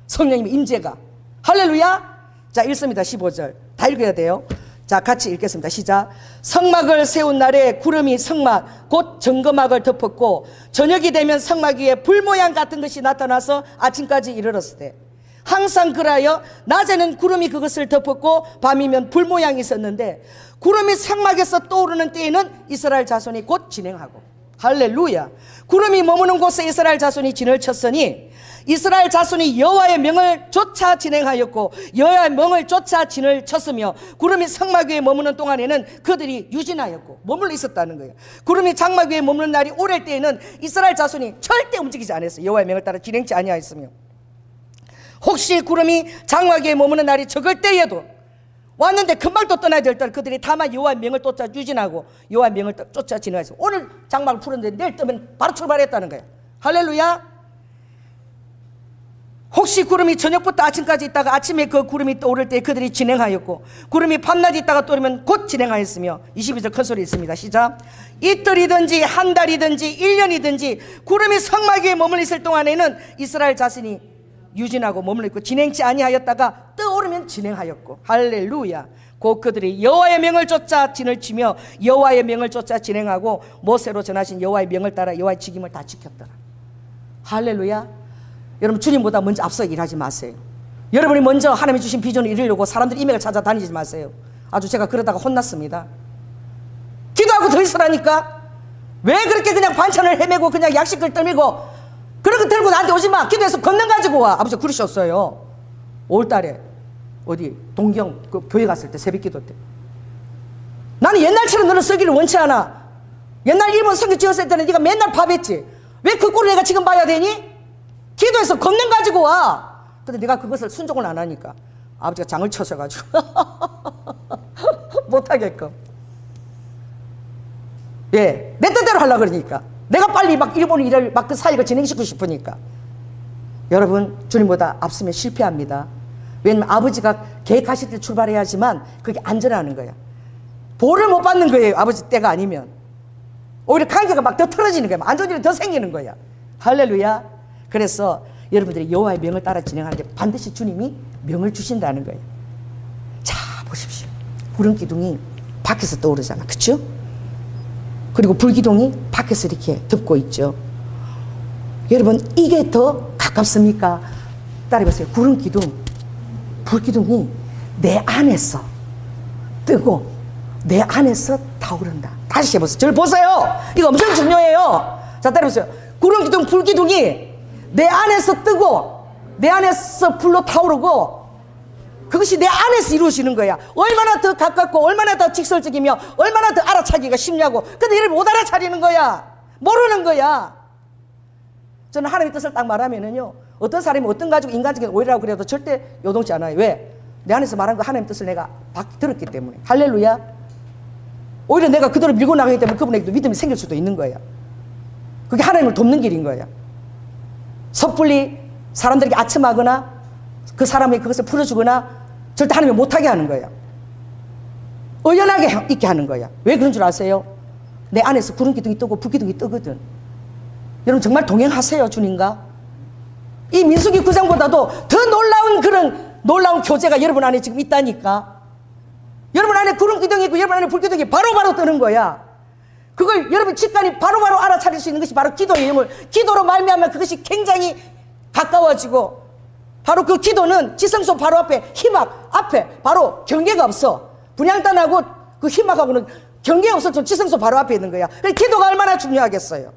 성령님의 임재가. 할렐루야. 자 읽습니다. 15절 다 읽어야 돼요. 자 같이 읽겠습니다. 시작. 성막을 세운 날에 구름이 성막 곧 정거막을 덮었고 저녁이 되면 성막 위에 불 모양 같은 것이 나타나서 아침까지 이르렀을 때 항상 그라여 낮에는 구름이 그것을 덮었고 밤이면 불 모양이 있었는데 구름이 성막에서 떠오르는 때에는 이스라엘 자손이 곧 진행하고. 할렐루야. 구름이 머무는 곳에 이스라엘 자손이 진을 쳤으니 이스라엘 자손이 여호와의 명을 쫓아 진행하였고 여호와의 명을 쫓아 진을 쳤으며 구름이 성막 위에 머무는 동안에는 그들이 유진하였고 머물러 있었다는 거예요. 구름이 장막 위에 머무는 날이 오를 때에는 이스라엘 자손이 절대 움직이지 않았어요. 여호와의 명을 따라 진행치 아니하였으며 혹시 구름이 장막 위에 머무는 날이 적을 때에도 왔는데 금방 또 떠나야 될 때 그들이 다만 여호와의 명을 쫓아 유진하고 여호와의 명을 쫓아 진행하였어요. 오늘 장막을 풀었는데 내일 뜨면 바로 출발했다는 거예요. 할렐루야. 혹시 구름이 저녁부터 아침까지 있다가 아침에 그 구름이 떠오를 때 그들이 진행하였고 구름이 밤낮 있다가 떠오르면 곧 진행하였으며 22절 큰 소리 있습니다. 시작. 이틀이든지 한 달이든지 1년이든지 구름이 성막 위에 머물러 있을 동안에는 이스라엘 자신이 유진하고 머물러 있고 진행치 아니하였다가 떠오르면 진행하였고. 할렐루야. 곧 그들이 여호와의 명을 쫓아 진을 치며 여호와의 명을 쫓아 진행하고 모세로 전하신 여호와의 명을 따라 여호와의 직임을 다 지켰더라. 할렐루야. 여러분 주님보다 먼저 앞서 일하지 마세요. 여러분이 먼저 하나님이 주신 비전을 이루려고 사람들이 이맥을 찾아다니지 마세요. 아주 제가 그러다가 혼났습니다. 기도하고 더 있으라니까. 왜 그렇게 그냥 반찬을 헤매고 그냥 약식을 떠밀고 그런 거 들고 나한테 오지 마. 기도해서 건능 가지고 와. 아버지 그러셨어요. 5월달에 어디 동경 그 교회 갔을 때 새벽 기도 때 나는 옛날처럼 너를 쓰기를 원치 않아. 옛날 일본 성교 지었을 때는 네가 맨날 밥했지. 왜 그 꼴을 내가 지금 봐야 되니? 기도해서 건능 가지고 와. 근데 내가 그것을 순종을 안 하니까 아버지가 장을 쳐셔가지고 못하게끔. 예, 내 뜻대로 하려고 그러니까. 내가 빨리 막 일본 일을 막 그 사역을 진행시키고 싶으니까. 여러분 주님보다 앞서면 실패합니다. 왜냐면 아버지가 계획하실 때 출발해야지만 그게 안전하는 거야. 보를 못 받는 거예요. 아버지 때가 아니면. 오히려 관계가 막 더 틀어지는 거야. 안전일이 더 생기는 거야. 할렐루야. 그래서 여러분들이 여호와의 명을 따라 진행하는데 반드시 주님이 명을 주신다는 거예요. 자 보십시오. 구름기둥이 밖에서 떠오르잖아. 그렇죠? 그리고 불기둥이 밖에서 이렇게 덮고 있죠. 여러분 이게 더 가깝습니까? 따라해보세요. 구름기둥 불기둥이 내 안에서 뜨고 내 안에서 타오른다. 다시 해보세요. 저를 보세요. 이거 엄청 중요해요. 자, 따라해보세요. 구름기둥, 불기둥이 내 안에서 뜨고 내 안에서 불로 타오르고 그것이 내 안에서 이루어지는 거야. 얼마나 더 가깝고 얼마나 더 직설적이며 얼마나 더 알아차기가 쉽냐고. 근데 이를 못 알아차리는 거야. 모르는 거야. 저는 하나님의 뜻을 딱 말하면은요, 어떤 사람이 어떤 가지고 인간적인 오해라고 그래도 절대 요동치 않아요. 왜? 내 안에서 말한 거 하나님의 뜻을 내가 들었기 때문에. 할렐루야. 오히려 내가 그대로 밀고 나가기 때문에 그분에게도 믿음이 생길 수도 있는 거야. 그게 하나님을 돕는 길인 거야. 섣불리 사람들에게 아첨하거나 그 사람에게 그것을 풀어주거나 절대 하나님이 못하게 하는 거야. 의연하게 있게 하는 거야. 왜 그런 줄 아세요? 내 안에서 구름기둥이 뜨고 불기둥이 뜨거든. 여러분 정말 동행하세요, 주님과. 이 민수기 9장보다도 더 놀라운 그런 놀라운 교제가 여러분 안에 지금 있다니까. 여러분 안에 구름기둥이 있고 여러분 안에 불기둥이 바로바로 뜨는 거야. 그걸 여러분 직관이 바로바로 알아차릴 수 있는 것이 바로 기도의 영을, 기도로 말미암아 그것이 굉장히 가까워지고, 바로 그 기도는 지성소 바로 앞에 희막 앞에 바로 경계가 없어. 분향단하고 그 희막하고는 경계가 없어. 지성소 바로 앞에 있는 거야. 기도가 얼마나 중요하겠어요.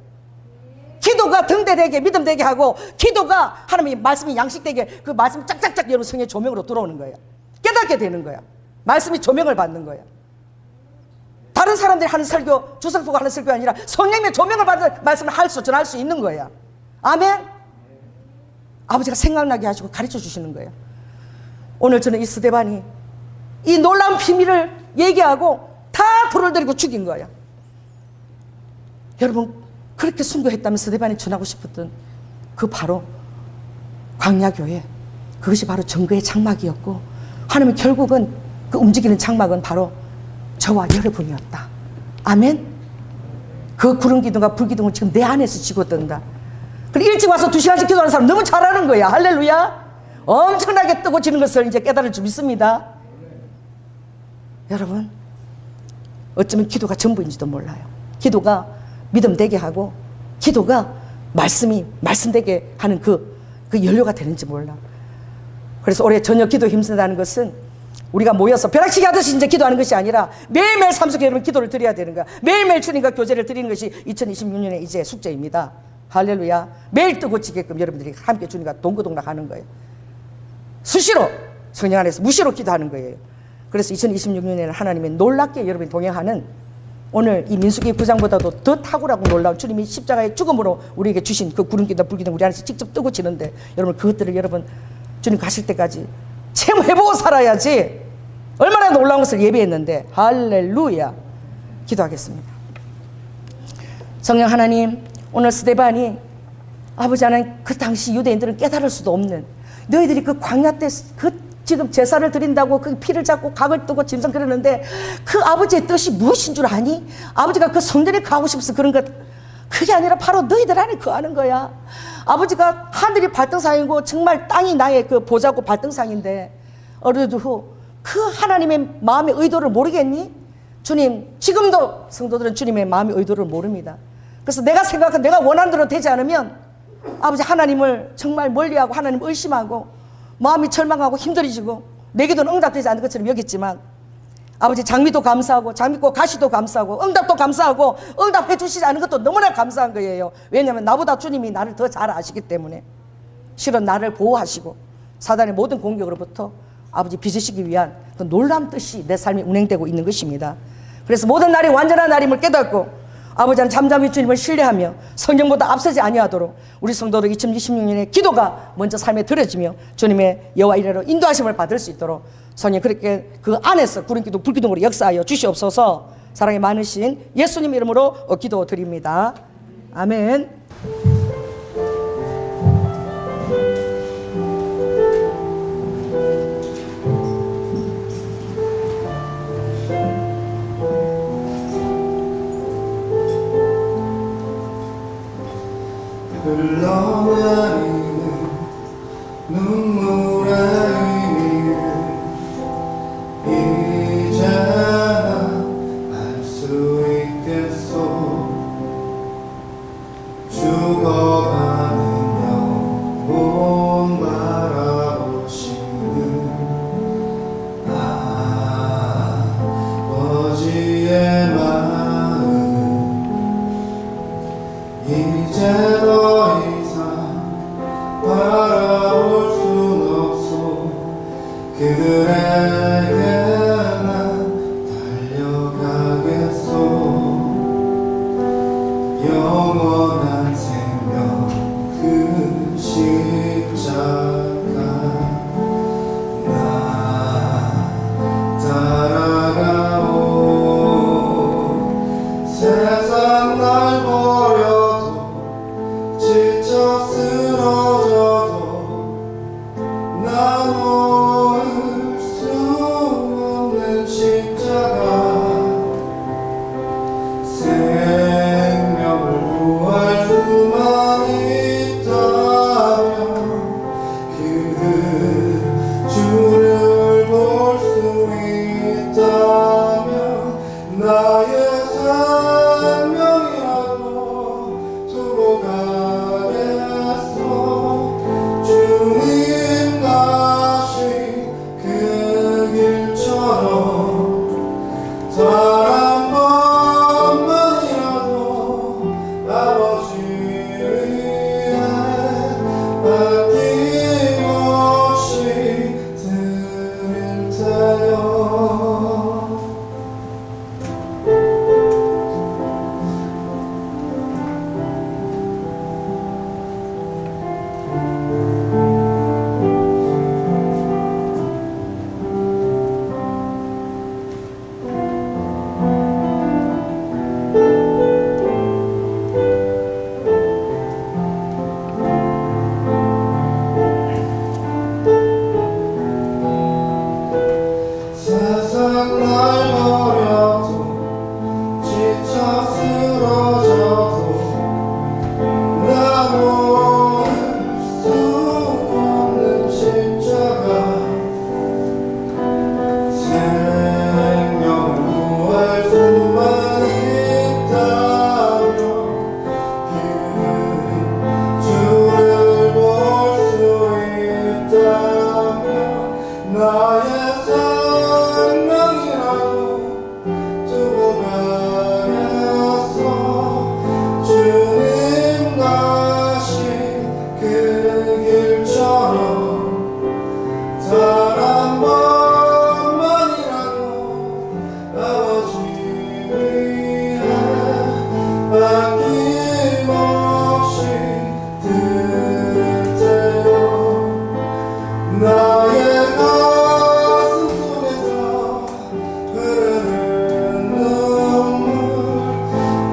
기도가 등대되게 믿음되게 하고, 기도가 하나님의 말씀이 양식되게 그 말씀이 짝짝짝 여러분 성의 조명으로 들어오는 거야. 깨닫게 되는 거야. 말씀이 조명을 받는 거야. 다른 사람들이 하는 설교, 주석보가 하는 설교가 아니라 성령의 조명을 받는 말씀을 전할 수 있는 거야. 아멘. 아버지가 생각나게 하시고 가르쳐 주시는 거예요. 오늘 저는 이 스데반이 이 놀라운 비밀을 얘기하고 다 돌을 들이고 죽인 거야. 여러분 그렇게 순교했다면 스데반이 전하고 싶었던 그 바로 광야교회, 그것이 바로 정거의 장막이었고, 하나님은 결국은 그 움직이는 장막은 바로 저와 여러분이었다. 아멘. 그 구름기둥과 불기둥은 지금 내 안에서 지고 뜬다. 그리고 일찍 와서 2시간씩 기도하는 사람 너무 잘하는 거야. 할렐루야. 엄청나게 뜨고 지는 것을 이제 깨달을 줄 믿습니다. 여러분 어쩌면 기도가 전부인지도 몰라요. 기도가 믿음되게 하고 기도가 말씀되게 하는 그 연료가 되는지 몰라. 그래서 올해 저녁 기도 힘쓴다는 것은 우리가 모여서 벼락치기 하듯이 이제 기도하는 것이 아니라 매일매일 삶 속에 여러분 기도를 드려야 되는 거야. 매일매일 주님과 교제를 드리는 것이 2026년의 이제 숙제입니다. 할렐루야. 매일 뜨고 지게끔 여러분들이 함께 주님과 동거동락하는 거예요. 수시로 성령 안에서 무시로 기도하는 거예요. 그래서 2026년에는 하나님의 놀랍게 여러분이 동행하는, 오늘 이 민수기 9장보다도 더 탁월하고 놀라운 주님이 십자가의 죽음으로 우리에게 주신 그 구름기둥 불기둥 우리 안에서 직접 뜨고 지는데, 여러분 그것들을 여러분 주님 가실 때까지 체험해보고 살아야지. 얼마나 놀라운 것을 예비했는데. 할렐루야. 기도하겠습니다. 성령 하나님, 오늘 스데반이 아버지 하나님, 그 당시 유대인들은 깨달을 수도 없는, 너희들이 그 광야 때 그 지금 제사를 드린다고 그 피를 잡고 각을 뜨고 짐승 그러는데 그 아버지의 뜻이 무엇인 줄 아니? 아버지가 그 성전에 가고 싶어서 그런 것, 그게 아니라 바로 너희들 안에 거하는 거야. 아버지가 하늘이 발등상이고 정말 땅이 나의 그 보자고 발등상인데, 어려도 후 그 하나님의 마음의 의도를 모르겠니? 주님, 지금도 성도들은 주님의 마음의 의도를 모릅니다. 그래서 내가 생각한, 내가 원하는 대로 되지 않으면 아버지 하나님을 정말 멀리하고 하나님을 의심하고 마음이 절망하고 힘들어지고 내 기도는 응답되지 않는 것처럼 여겼지만, 아버지 장미도 감사하고 장미꽃 가시도 감사하고 응답도 감사하고 응답해 주시지 않은 것도 너무나 감사한 거예요. 왜냐하면 나보다 주님이 나를 더 잘 아시기 때문에. 실은 나를 보호하시고 사단의 모든 공격으로부터 아버지 빚으시기 위한 그 놀라운 뜻이 내 삶에 운행되고 있는 것입니다. 그래서 모든 날이 완전한 날임을 깨닫고 아버지는 잠잠히 주님을 신뢰하며 성경보다 앞서지 아니하도록 우리 성도들 2026년에 기도가 먼저 삶에 들어지며 주님의 여호와 이레로 인도하심을 받을 수 있도록 성령 그렇게 그 안에서 구름기둥 불기둥으로 역사하여 주시옵소서. 사랑이 많으신 예수님 이름으로 기도드립니다. 아멘. 흘러내리는 눈물의 의미를 이제는 알 수 있겠소. 죽어가는 영혼 바라보시는 아버지 이제 더 이상 바라볼 순 없어 그들에게 난 달려가겠소 영원한 생명 그 십자가 나 따라가오 세상 날 버려도 지쳐 쓰러져도 나 놓을 수 없는 십자가 생명을 구할 수만 있다면 그 주를 볼 수 있다면 나의 생명이라도 두고 가겠소 주님 가신 그 길처럼 단 한 번만이라도 아버지 위해 아낌없이 드릴 테요 세상 날 버려도 지쳐 쓰러져도 나 놓을 수 없는 십자가 생명을 구할 수만 있다면 그 주를 볼 수 있다면 나의 생명이라도 두고 가겠소 주님 가신 그 길처럼 단 한 번만이라도 아버지 위해 아낌없이 드릴 테요 나의 가슴 속에서 흐르는 눈물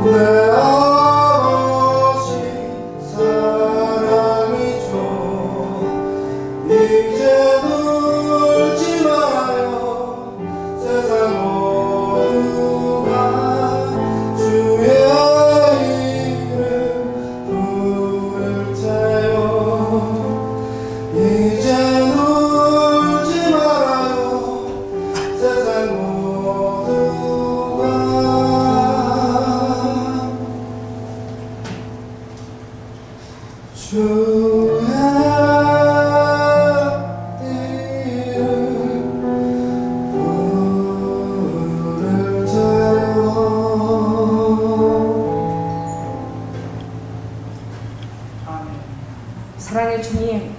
내 아버지 사랑이죠 이제 울지 마요 세상 모두가 주의 이름 부를 테요 이제 울지 말아요 세상 모두가 주의 이름 부를 테요 사랑의 주님,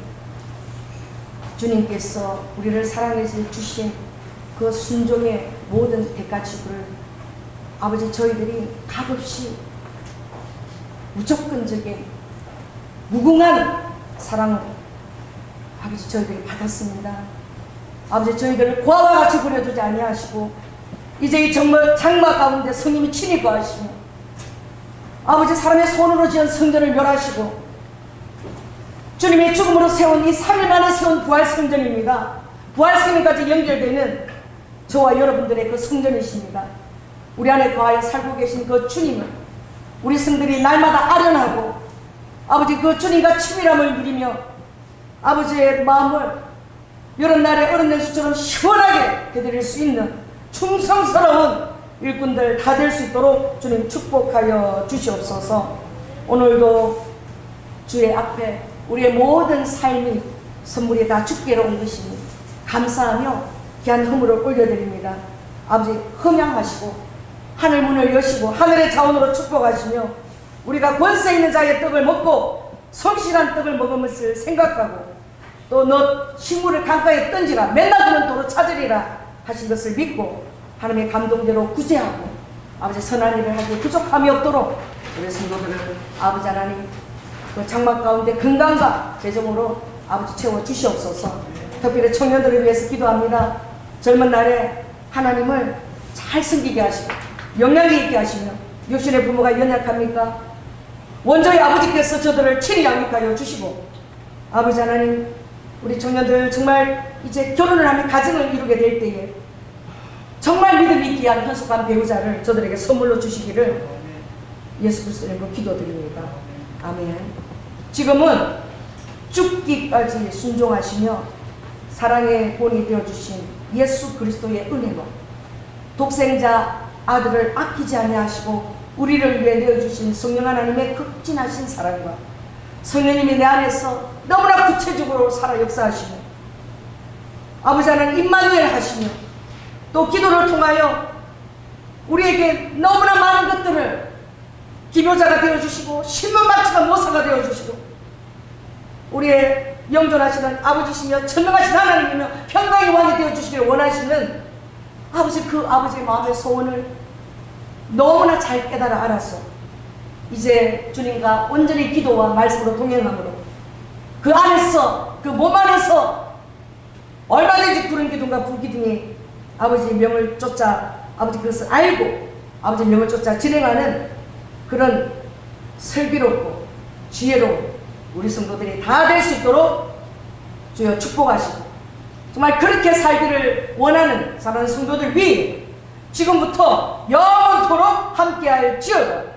주님께서 우리를 사랑해 주신 그 순종의 모든 대가지구를 아버지 저희들이 값없이 무조건적인 무궁한 사랑을 아버지 저희들이 받았습니다. 아버지 저희들을 고아와 같이 버려두지 아니하시고 이제 이 정말 장마 가운데 성님이 친히 거하시고 아버지 사람의 손으로 지은 성전을 멸하시고 주님의 죽음으로 세운 이 3일 만에 세운 부활 성전입니다. 부활 성전까지 연결되는 저와 여러분들의 그 성전이십니다. 우리 안에 거하여 살고 계신 그 주님을 우리 성들이 날마다 아련하고 아버지 그 주님과 친밀함을 누리며 아버지의 마음을 여름 날의 얼음 냉수처럼 시원하게 해드릴 수 있는 충성스러운 일꾼들 다 될 수 있도록 주님 축복하여 주시옵소서. 오늘도 주의 앞에 우리의 모든 삶이 선물이 다 주께로 온 것이니 감사하며 귀한 허물을 올려드립니다. 아버지 흠양하시고 하늘 문을 여시고 하늘의 자원으로 축복하시며 우리가 권세 있는 자의 떡을 먹고 성실한 떡을 먹은 것을 생각하고 또 너 식물을 강가에 던지라 맨날 그런 도로 찾으리라 하신 것을 믿고 하나님의 감동대로 구제하고 아버지 선한 일을 하기 부족함이 없도록 우리 성도들을 아버지 하나님 그 장막 가운데 건강과 재정으로 아버지 채워 주시옵소서. 특별히 청년들을 위해서 기도합니다. 젊은 날에 하나님을 잘 섬기게 하시고 영향력 있게 하시며 육신의 부모가 연약합니까? 원조의 아버지께서 저들을 친히 양육하여 주시고 아버지 하나님 우리 청년들 정말 이제 결혼을 하며 가정을 이루게 될 때에 정말 믿음이 귀한 현숙한 배우자를 저들에게 선물로 주시기를 예수 그리스도의 이름으로 기도드립니다. 아멘. 지금은 죽기까지 순종하시며 사랑의 본이 되어주신 예수 그리스도의 은혜와 독생자 아들을 아끼지 아니하시고 우리를 위해 내어주신 성령 하나님의 극진하신 사랑과 성령님이 내 안에서 너무나 구체적으로 살아 역사하시며 아버지 하나님 임마누엘 하시며 또 기도를 통하여 우리에게 너무나 많은 것들을 기묘자가 되어주시고 신문마치가 모사가 되어주시고 우리의 영존하시는 아버지시며 전능하신 하나님이며 평강의 왕이 되어주시기를 원하시는 아버지 그 아버지의 마음의 소원을 너무나 잘 깨달아 알아서 이제 주님과 온전히 기도와 말씀으로 동행함으로 그 안에서 그 몸 안에서 얼마든지 구른 기둥과 불기둥이 아버지의 명을 쫓아 아버지 그것을 알고 아버지의 명을 쫓아 진행하는 그런 슬기롭고 지혜로운 우리 성도들이 다 될 수 있도록 주여 축복하시고 정말 그렇게 살기를 원하는 사랑하는 성도들 위해 지금부터 영원토록 함께할지어다.